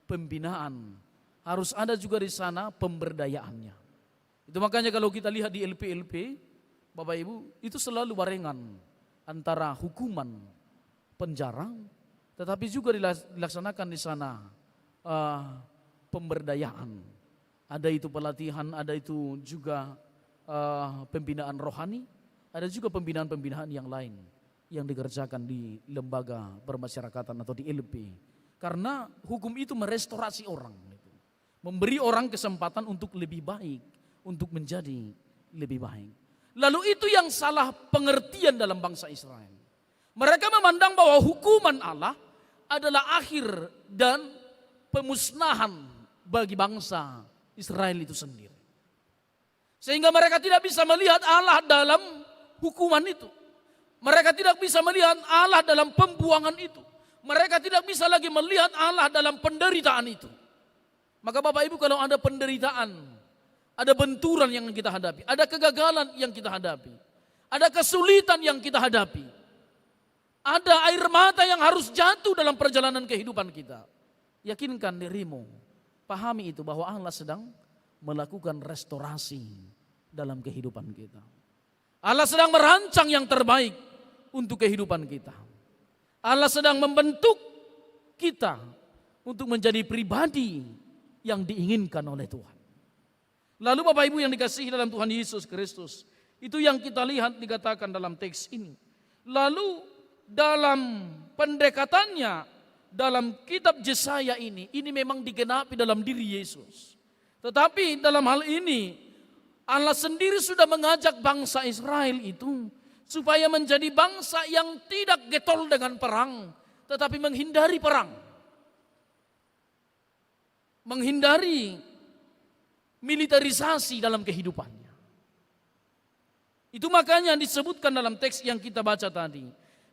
pembinaan, harus ada juga di sana pemberdayaannya. Itu makanya kalau kita lihat di LP-LP, Bapak Ibu, itu selalu barengan antara hukuman penjara, tetapi juga dilaksanakan di sana pemberdayaan. Ada itu pelatihan, ada itu juga pembinaan rohani. Ada juga pembinaan-pembinaan yang lain yang dikerjakan di lembaga permasyarakatan atau di LP. Karena hukum itu merestorasi orang. Memberi orang kesempatan untuk lebih baik, untuk menjadi lebih baik. Lalu itu yang salah pengertian dalam bangsa Israel. Mereka memandang bahwa hukuman Allah adalah akhir dan pemusnahan bagi bangsa Israel itu sendiri. Sehingga mereka tidak bisa melihat Allah dalam hukuman itu. Mereka tidak bisa melihat Allah dalam pembuangan itu. Mereka tidak bisa lagi melihat Allah dalam penderitaan itu. Maka Bapak Ibu, kalau ada penderitaan, ada benturan yang kita hadapi, ada kegagalan yang kita hadapi, ada kesulitan yang kita hadapi, ada air mata yang harus jatuh dalam perjalanan kehidupan kita, yakinkan dirimu, pahami itu bahwa Allah sedang melakukan restorasi dalam kehidupan kita. Allah sedang merancang yang terbaik untuk kehidupan kita. Allah sedang membentuk kita untuk menjadi pribadi yang diinginkan oleh Tuhan. Lalu Bapak Ibu yang dikasihi dalam Tuhan Yesus Kristus, itu yang kita lihat dikatakan dalam teks ini. Lalu dalam pendekatannya dalam kitab Yesaya ini memang digenapi dalam diri Yesus. Tetapi dalam hal ini Allah sendiri sudah mengajak bangsa Israel itu supaya menjadi bangsa yang tidak getol dengan perang, tetapi menghindari perang. Menghindari militerisasi dalam kehidupannya. Itu makanya disebutkan dalam teks yang kita baca tadi.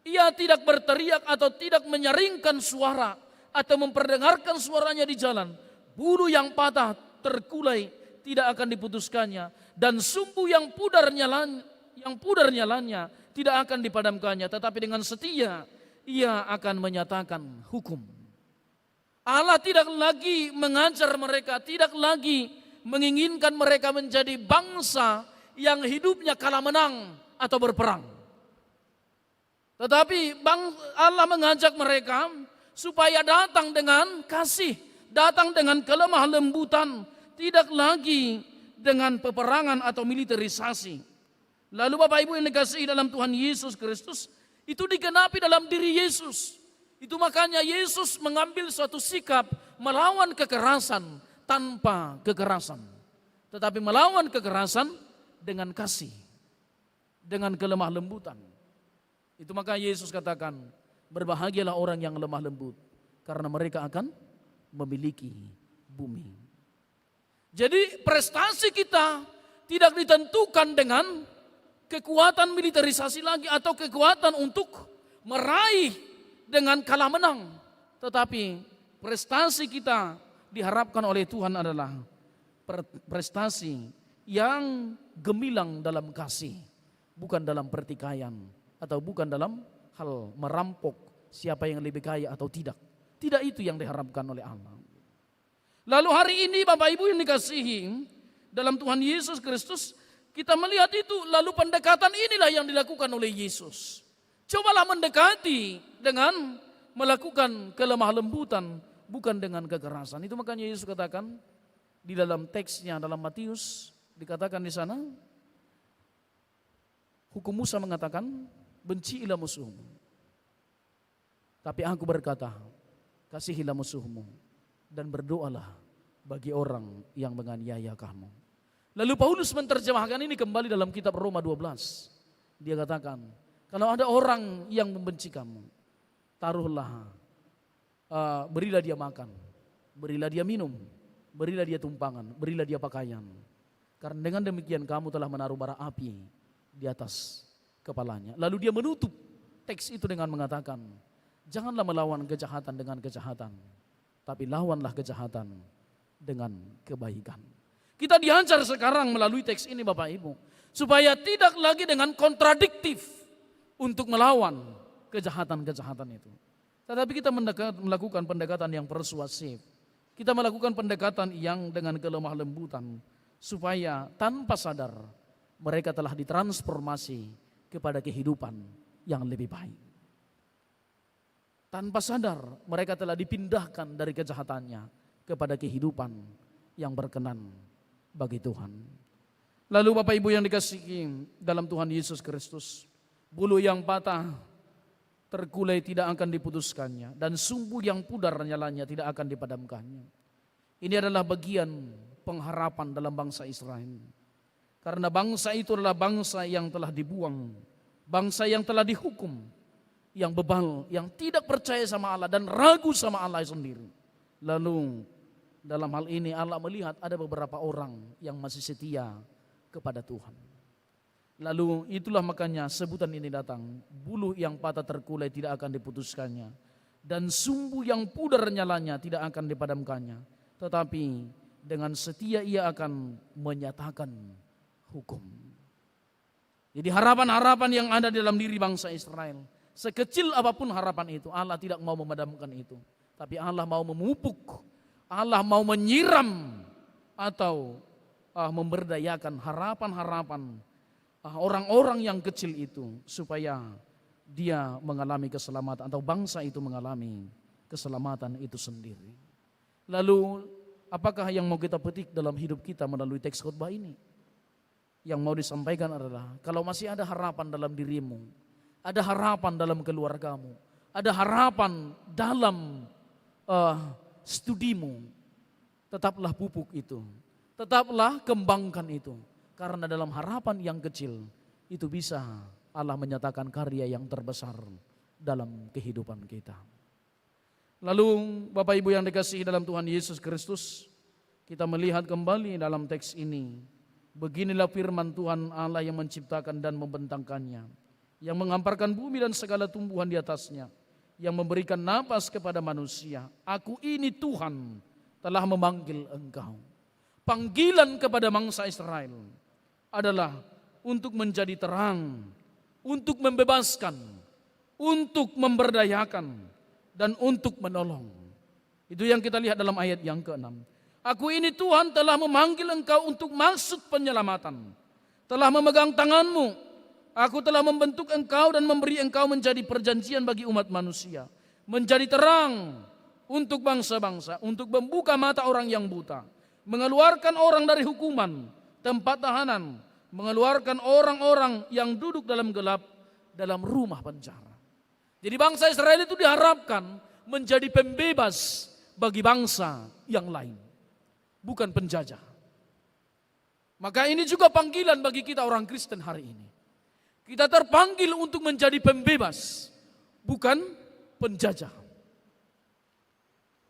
Ia tidak berteriak atau tidak menyaringkan suara atau memperdengarkan suaranya di jalan. Bulu yang patah terkulai tidak akan diputuskannya, dan sumbu yang pudar nyalanya tidak akan dipadamkannya, tetapi dengan setia ia akan menyatakan hukum. Allah tidak lagi mengajar mereka, tidak lagi menginginkan mereka menjadi bangsa yang hidupnya kalah menang atau berperang. Tetapi Allah mengajak mereka supaya datang dengan kasih, datang dengan kelemah lembutan, tidak lagi dengan peperangan atau militerisasi. Lalu Bapak Ibu yang dikasihi dalam Tuhan Yesus Kristus, itu digenapi dalam diri Yesus. Itu makanya Yesus mengambil suatu sikap melawan kekerasan tanpa kekerasan. Tetapi melawan kekerasan dengan kasih, dengan kelemah lembutan. Itu maka Yesus katakan, berbahagialah orang yang lemah lembut, karena mereka akan memiliki bumi. Jadi prestasi kita tidak ditentukan dengan kekuatan militerisasi lagi atau kekuatan untuk meraih dengan kalah menang. Tetapi prestasi kita diharapkan oleh Tuhan adalah prestasi yang gemilang dalam kasih, bukan dalam pertikaian atau bukan dalam hal merampok siapa yang lebih kaya atau tidak. Tidak itu yang diharapkan oleh Allah. Lalu hari ini Bapak Ibu yang dikasihi dalam Tuhan Yesus Kristus, kita melihat itu, lalu pendekatan inilah yang dilakukan oleh Yesus. Cobalah mendekati dengan melakukan kelemah lembutan, bukan dengan kekerasan. Itu makanya Yesus katakan di dalam teksnya dalam Matius, dikatakan di sana, hukum Musa mengatakan, bencilah musuhmu. Tapi aku berkata, kasihilah musuhmu dan berdoalah bagi orang yang menganiaya kamu. Lalu Paulus menerjemahkan ini kembali dalam kitab Roma 12. Dia katakan, kalau ada orang yang membenci kamu, taruhlah, berilah dia makan, berilah dia minum, berilah dia tumpangan, berilah dia pakaian. Karena dengan demikian kamu telah menaruh bara api di atas kepalanya. Lalu dia menutup teks itu dengan mengatakan, janganlah melawan kejahatan dengan kejahatan, tapi lawanlah kejahatan dengan kebaikan. Kita diajar sekarang melalui teks ini Bapak Ibu, supaya tidak lagi dengan kontradiktif untuk melawan kejahatan-kejahatan itu. Tetapi kita melakukan pendekatan yang persuasif. Kita melakukan pendekatan yang dengan kelemah lembutan, supaya tanpa sadar mereka telah ditransformasi kepada kehidupan yang lebih baik. Tanpa sadar mereka telah dipindahkan dari kejahatannya kepada kehidupan yang berkenan bagi Tuhan. Lalu Bapak Ibu yang dikasihi dalam Tuhan Yesus Kristus, bulu yang patah terkulai tidak akan diputuskannya, dan sumbu yang pudar nyalanya tidak akan dipadamkannya. Ini adalah bagian pengharapan dalam bangsa Israel. Karena bangsa itu adalah bangsa yang telah dibuang, bangsa yang telah dihukum, yang bebal, yang tidak percaya sama Allah dan ragu sama Allah sendiri. Lalu dalam hal ini Allah melihat ada beberapa orang yang masih setia kepada Tuhan. Lalu itulah makanya sebutan ini datang, bulu yang patah terkulai tidak akan diputuskannya, dan sumbu yang pudar nyalanya tidak akan dipadamkannya, tetapi dengan setia ia akan menyatakan hukum. Jadi harapan-harapan yang ada dalam diri bangsa Israel, sekecil apapun harapan itu, Allah tidak mau memadamkan itu, tapi Allah mau memupuk, Allah mau menyiram atau memberdayakan harapan-harapan orang-orang yang kecil itu, supaya dia mengalami keselamatan atau bangsa itu mengalami keselamatan itu sendiri. Lalu apakah yang mau kita petik dalam hidup kita melalui teks khotbah ini? Yang mau disampaikan adalah, kalau masih ada harapan dalam dirimu, ada harapan dalam keluargamu, ada harapan dalam studimu, tetaplah pupuk itu, tetaplah kembangkan itu. Karena dalam harapan yang kecil itu bisa Allah menyatakan karya yang terbesar dalam kehidupan kita. Lalu Bapak Ibu yang dikasihi dalam Tuhan Yesus Kristus, kita melihat kembali dalam teks ini. Beginilah firman Tuhan Allah yang menciptakan dan membentangkannya, yang menghamparkan bumi dan segala tumbuhan di atasnya, yang memberikan napas kepada manusia. Aku ini Tuhan telah memanggil engkau. Panggilan kepada bangsa Israel adalah untuk menjadi terang, untuk membebaskan, untuk memberdayakan, dan untuk menolong. Itu yang kita lihat dalam ayat yang ke-6. Aku ini Tuhan telah memanggil engkau untuk maksud penyelamatan. Telah memegang tanganmu. Aku telah membentuk engkau dan memberi engkau menjadi perjanjian bagi umat manusia. Menjadi terang untuk bangsa-bangsa. Untuk membuka mata orang yang buta. Mengeluarkan orang dari hukuman, tempat tahanan. Mengeluarkan orang-orang yang duduk dalam gelap, dalam rumah penjara. Jadi bangsa Israel itu diharapkan menjadi pembebas bagi bangsa yang lain, bukan penjajah. Maka ini juga panggilan bagi kita orang Kristen hari ini. Kita terpanggil untuk menjadi pembebas, bukan penjajah.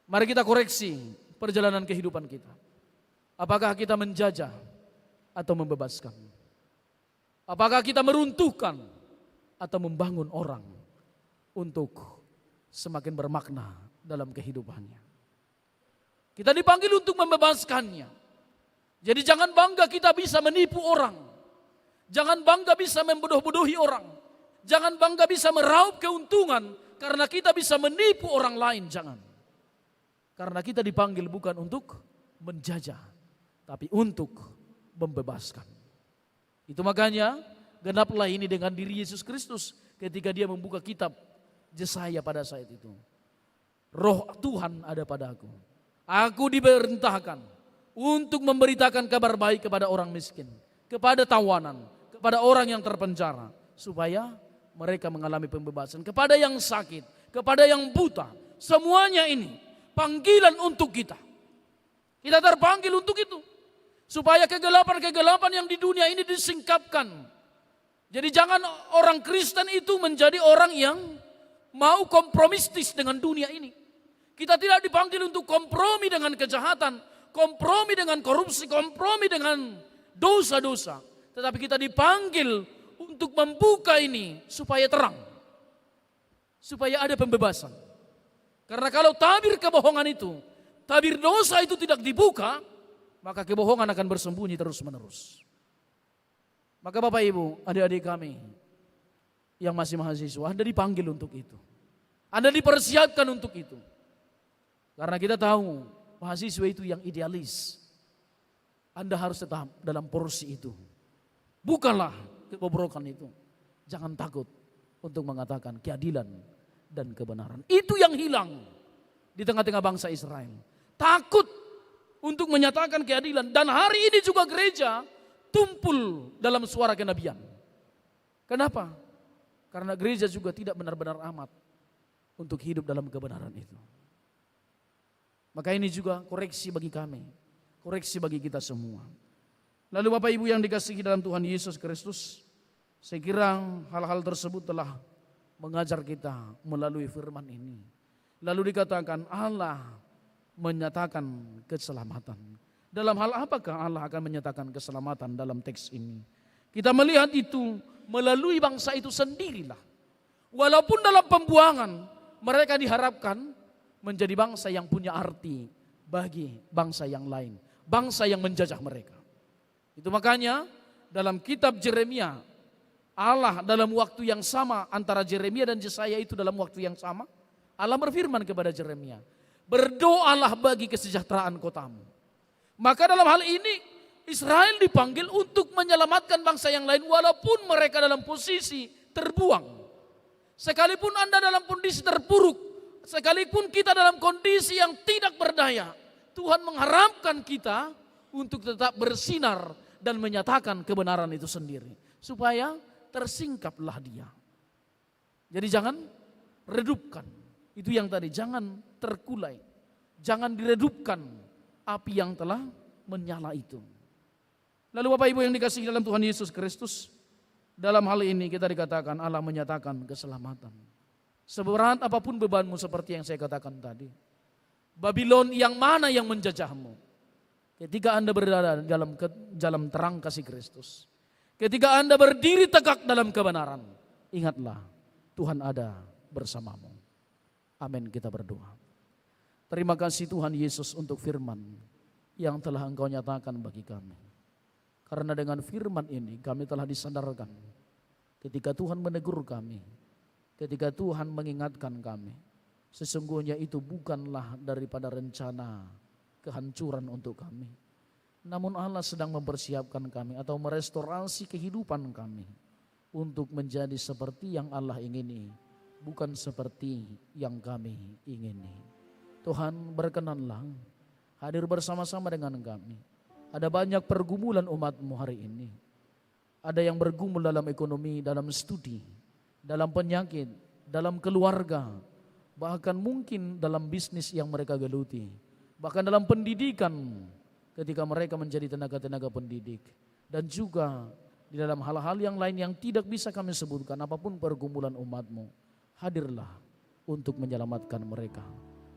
Mari kita koreksi perjalanan kehidupan kita. Apakah kita menjajah atau membebaskan? Apakah kita meruntuhkan atau membangun orang untuk semakin bermakna dalam kehidupannya? Kita dipanggil untuk membebaskannya. Jadi jangan bangga kita bisa menipu orang. Jangan bangga bisa membodoh-bodohi orang. Jangan bangga bisa meraup keuntungan karena kita bisa menipu orang lain. Jangan. Karena kita dipanggil bukan untuk menjajah, tapi untuk membebaskan. Itu makanya genaplah ini dengan diri Yesus Kristus ketika dia membuka kitab Yesaya pada saat itu. Roh Tuhan ada padaku. Aku diperintahkan untuk memberitakan kabar baik kepada orang miskin, kepada tawanan, kepada orang yang terpenjara, supaya mereka mengalami pembebasan, kepada yang sakit, kepada yang buta. Semuanya ini panggilan untuk kita. Kita terpanggil untuk itu, supaya kegelapan-kegelapan yang di dunia ini disingkapkan. Jadi jangan orang Kristen itu menjadi orang yang mau kompromistis dengan dunia ini. Kita tidak dipanggil untuk kompromi dengan kejahatan, kompromi dengan korupsi, kompromi dengan dosa-dosa. Tetapi kita dipanggil untuk membuka ini supaya terang. Supaya ada pembebasan. Karena kalau tabir kebohongan itu, tabir dosa itu tidak dibuka, maka kebohongan akan bersembunyi terus-menerus. Maka Bapak Ibu, adik-adik kami yang masih mahasiswa, Anda dipanggil untuk itu. Anda dipersiapkan untuk itu. Karena kita tahu mahasiswa itu yang idealis. Anda harus tetap dalam porsi itu. Bukanlah kebobrokan itu. Jangan takut untuk mengatakan keadilan dan kebenaran. Itu yang hilang di tengah-tengah bangsa Israel. Takut untuk menyatakan keadilan. Dan hari ini juga gereja tumpul dalam suara kenabian. Kenapa? Karena gereja juga tidak benar-benar amat untuk hidup dalam kebenaran itu. Maka ini juga koreksi bagi kami, koreksi bagi kita semua. Lalu Bapak Ibu yang dikasihi dalam Tuhan Yesus Kristus, saya kira hal-hal tersebut telah mengajar kita melalui firman ini. Lalu dikatakan Allah menyatakan keselamatan. Dalam hal apakah Allah akan menyatakan keselamatan dalam teks ini? Kita melihat itu melalui bangsa itu sendirilah. Walaupun dalam pembuangan mereka diharapkan menjadi bangsa yang punya arti bagi bangsa yang lain. Bangsa yang menjajah mereka. Itu makanya dalam kitab Yeremia, Allah dalam waktu yang sama antara Yeremia dan Yesaya itu dalam waktu yang sama. Allah berfirman kepada Yeremia, berdoalah bagi kesejahteraan kotamu. Maka dalam hal ini Israel dipanggil untuk menyelamatkan bangsa yang lain walaupun mereka dalam posisi terbuang. Sekalipun Anda dalam kondisi terpuruk, sekalipun kita dalam kondisi yang tidak berdaya, Tuhan mengharapkan kita untuk tetap bersinar dan menyatakan kebenaran itu sendiri. Supaya tersingkaplah dia. Jadi jangan redupkan. Itu yang tadi, jangan terkulai. Jangan diredupkan api yang telah menyala itu. Lalu Bapak Ibu yang dikasihi dalam Tuhan Yesus Kristus, dalam hal ini kita dikatakan Allah menyatakan keselamatan. Seberat apapun bebanmu seperti yang saya katakan tadi. Babylon yang mana yang menjajahmu? Ketika Anda berada dalam terang kasih Kristus. Ketika Anda berdiri tegak dalam kebenaran. Ingatlah Tuhan ada bersamamu. Amin, kita berdoa. Terima kasih Tuhan Yesus untuk firman yang telah Engkau nyatakan bagi kami. Karena dengan firman ini kami telah disadarkan. Ketika Tuhan menegur kami. Ketika Tuhan mengingatkan kami sesungguhnya itu bukanlah daripada rencana kehancuran untuk kami. Namun Allah sedang mempersiapkan kami atau merestorasi kehidupan kami untuk menjadi seperti yang Allah ingini, bukan seperti yang kami ingini. Tuhan, berkenanlah hadir bersama-sama dengan kami. Ada banyak pergumulan umat-Mu hari ini. Ada yang bergumul dalam ekonomi, dalam studi, dalam penyakit, dalam keluarga, bahkan mungkin dalam bisnis yang mereka geluti, bahkan dalam pendidikan ketika mereka menjadi tenaga-tenaga pendidik, dan juga di dalam hal-hal yang lain yang tidak bisa kami sebutkan. Apapun pergumulan umat-Mu, hadirlah untuk menyelamatkan mereka,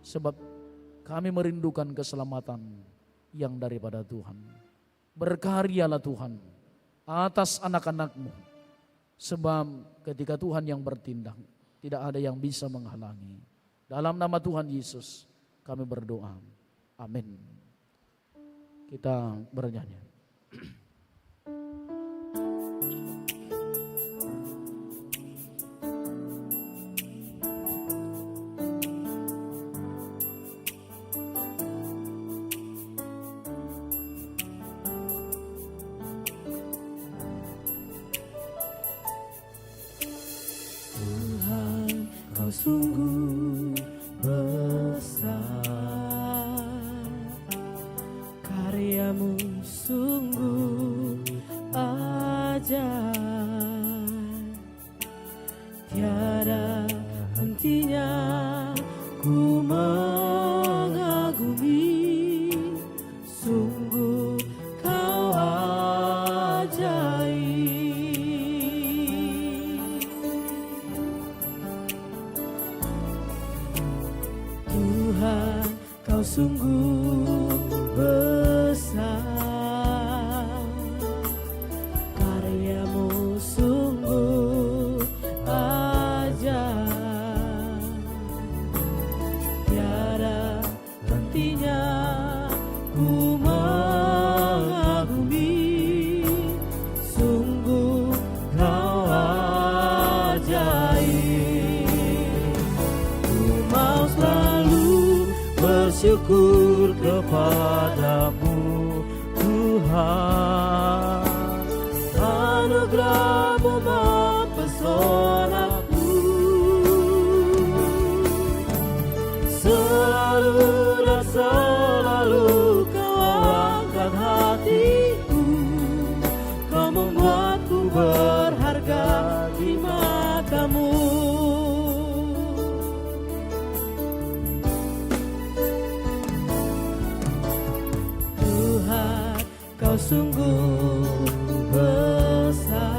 sebab kami merindukan keselamatan yang daripada Tuhan. Berkaryalah Tuhan atas anak-anak-Mu, sebab ketika Tuhan yang bertindak, tidak ada yang bisa menghalangi. Dalam nama Tuhan Yesus kami berdoa, amin. Kita bernyanyi. Tuhan, Kau sungguh besar, karya-Mu sungguh ajaib, tiada hentinya ku mengagumi, sungguh Kau ajaib. Tuhan, Kau sungguh besar, karya-Mu sungguh ajaib, tiada hentinya ku mengagumi, sungguh Kau ajaib. Ku mau selalu bersyukur kepada-Mu Tuhan, anugerah-Mu mempesonaku, selalu dan selalu Kau angkat hatiku, Kau membuatku berharga di mata-Mu. Tuhan, Kau sungguh besar,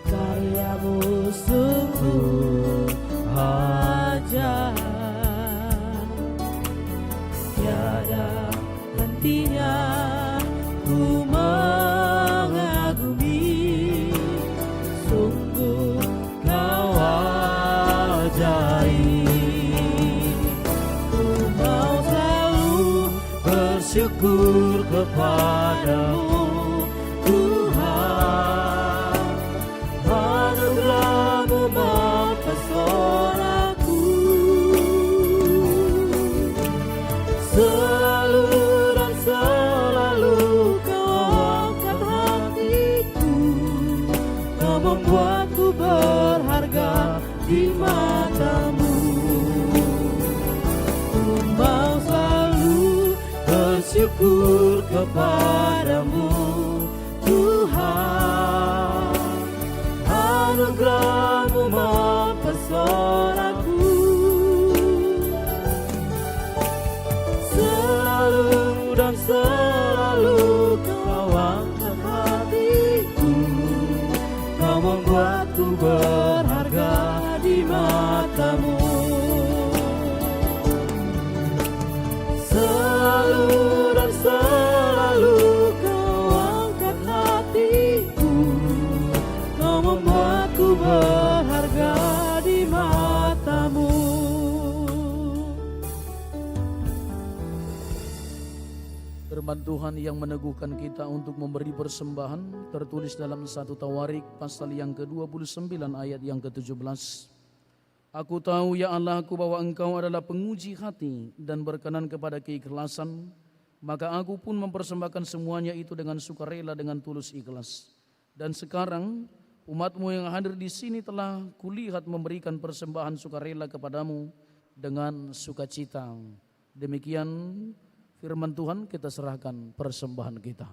karya-Mu sungguh ajaib, tiada hentinya ku mengagumi, sungguh Kau ajaib. Ku mau selalu bersyukur kepada-Mu Tuhan, anugerah-Mu mempesonaku, selalu dan selalu Kau angkat hatiku, Kau membuatku berharga di mata-Mu. Ku mau selalu bersyukur kepada-Mu Tuhan, anugerah-Mu mempesonaku, selalu dan selalu Kau angkat hatiku, Kau membuatku berharga di mata-Mu. Selalu dan selalu Kau angkat hatiku, Kau membuatku berharga di mata-Mu. Firman Tuhan yang meneguhkan kita untuk memberi persembahan tertulis dalam 1 Tawarik pasal yang ke-29 ayat yang ke-17. Aku tahu ya Allahku bahwa Engkau adalah penguji hati dan berkenan kepada keikhlasan, maka aku pun mempersembahkan semuanya itu dengan sukarela, dengan tulus ikhlas. Dan sekarang umat-Mu yang hadir di sini telah kulihat memberikan persembahan sukarela kepadamu dengan sukacita. Demikian firman Tuhan, kita serahkan persembahan kita.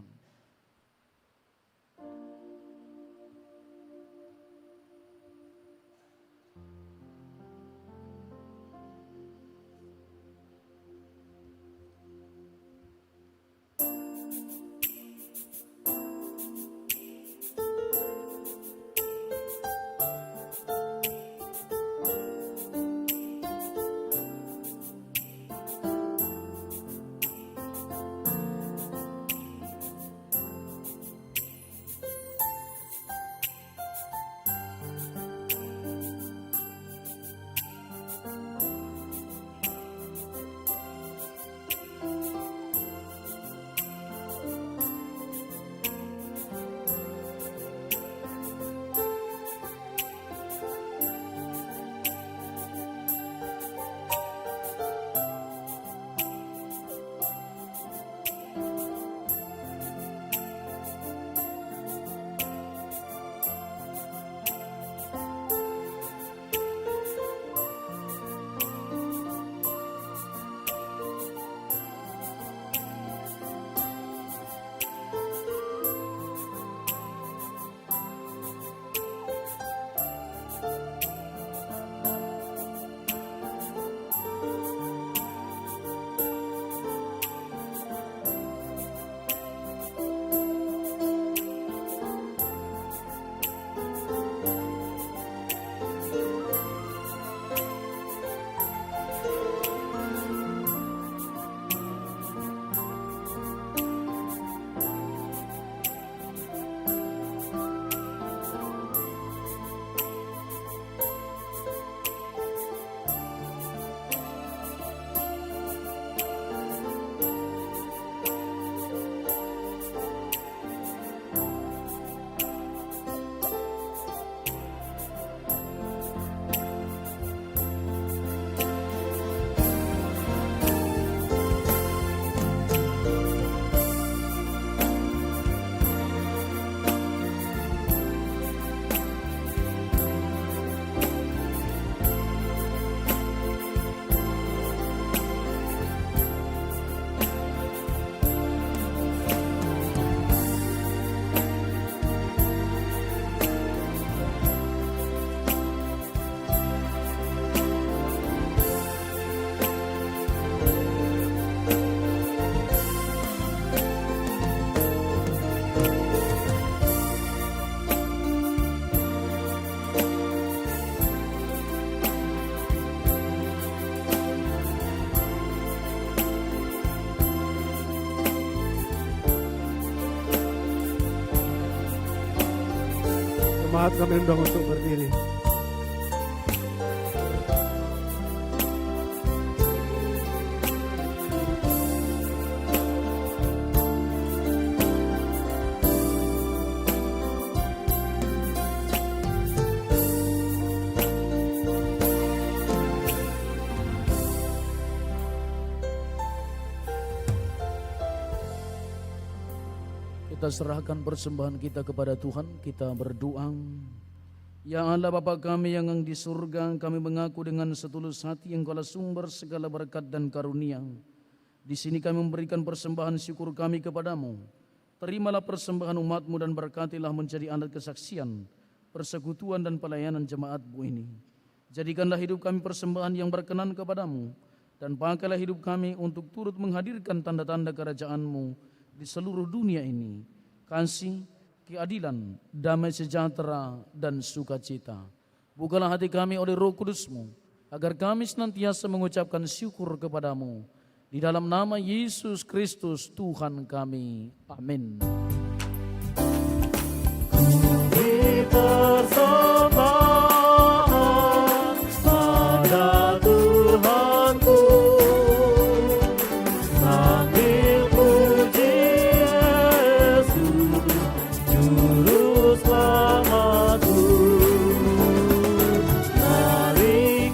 Jemaat kami undang untuk berdiri. Kita serahkan persembahan kita kepada Tuhan, kita berdoa. Ya Allah Bapa kami yang di surga, kami mengaku dengan setulus hati Engkaulah sumber segala berkat dan karunia. Di sini kami memberikan persembahan syukur kami kepadamu. Terimalah persembahan umat-Mu dan berkatilah menjadi alat kesaksian, persekutuan dan pelayanan jemaat-Mu ini. Jadikanlah hidup kami persembahan yang berkenan kepadamu, dan pakailah hidup kami untuk turut menghadirkan tanda-tanda kerajaan-Mu di seluruh dunia ini, kasih, keadilan, damai sejahtera, dan sukacita. Bukalah hati kami oleh Roh Kudus-Mu, agar kami senantiasa mengucapkan syukur kepadamu. Di dalam nama Yesus Kristus Tuhan kami. Amin. Persembahan pada Tuhanku, sambil puji Yesus, Juru Selamatku. Mari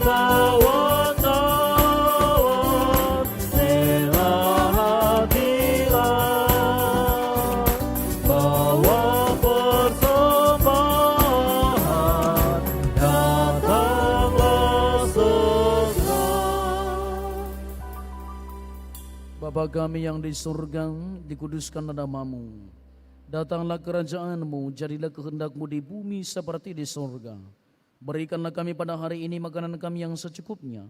Bapa kami yang di surga, dikuduskanlah namamu. Datanglah kerajaanmu, jadilah kehendakmu di bumi seperti di surga. Berikanlah kami pada hari ini makanan kami yang secukupnya,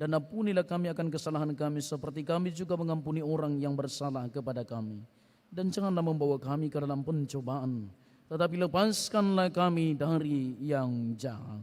dan ampunilah kami akan kesalahan kami seperti kami juga mengampuni orang yang bersalah kepada kami. Dan janganlah membawa kami ke dalam pencobaan, tetapi lepaskanlah kami dari yang jahat.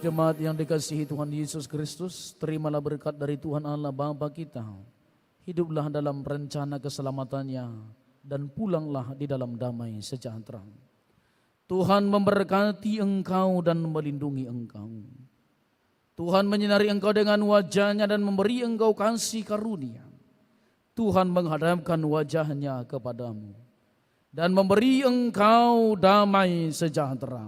Jemaat yang dikasihi Tuhan Yesus Kristus, terimalah berkat dari Tuhan Allah Bapa kita. Hiduplah dalam rencana keselamatannya dan pulanglah di dalam damai sejahtera. Tuhan memberkati engkau dan melindungi engkau. Tuhan menyinari engkau dengan wajah-Nya dan memberi engkau kasih karunia. Tuhan menghadapkan wajah-Nya kepadamu dan memberi engkau damai sejahtera.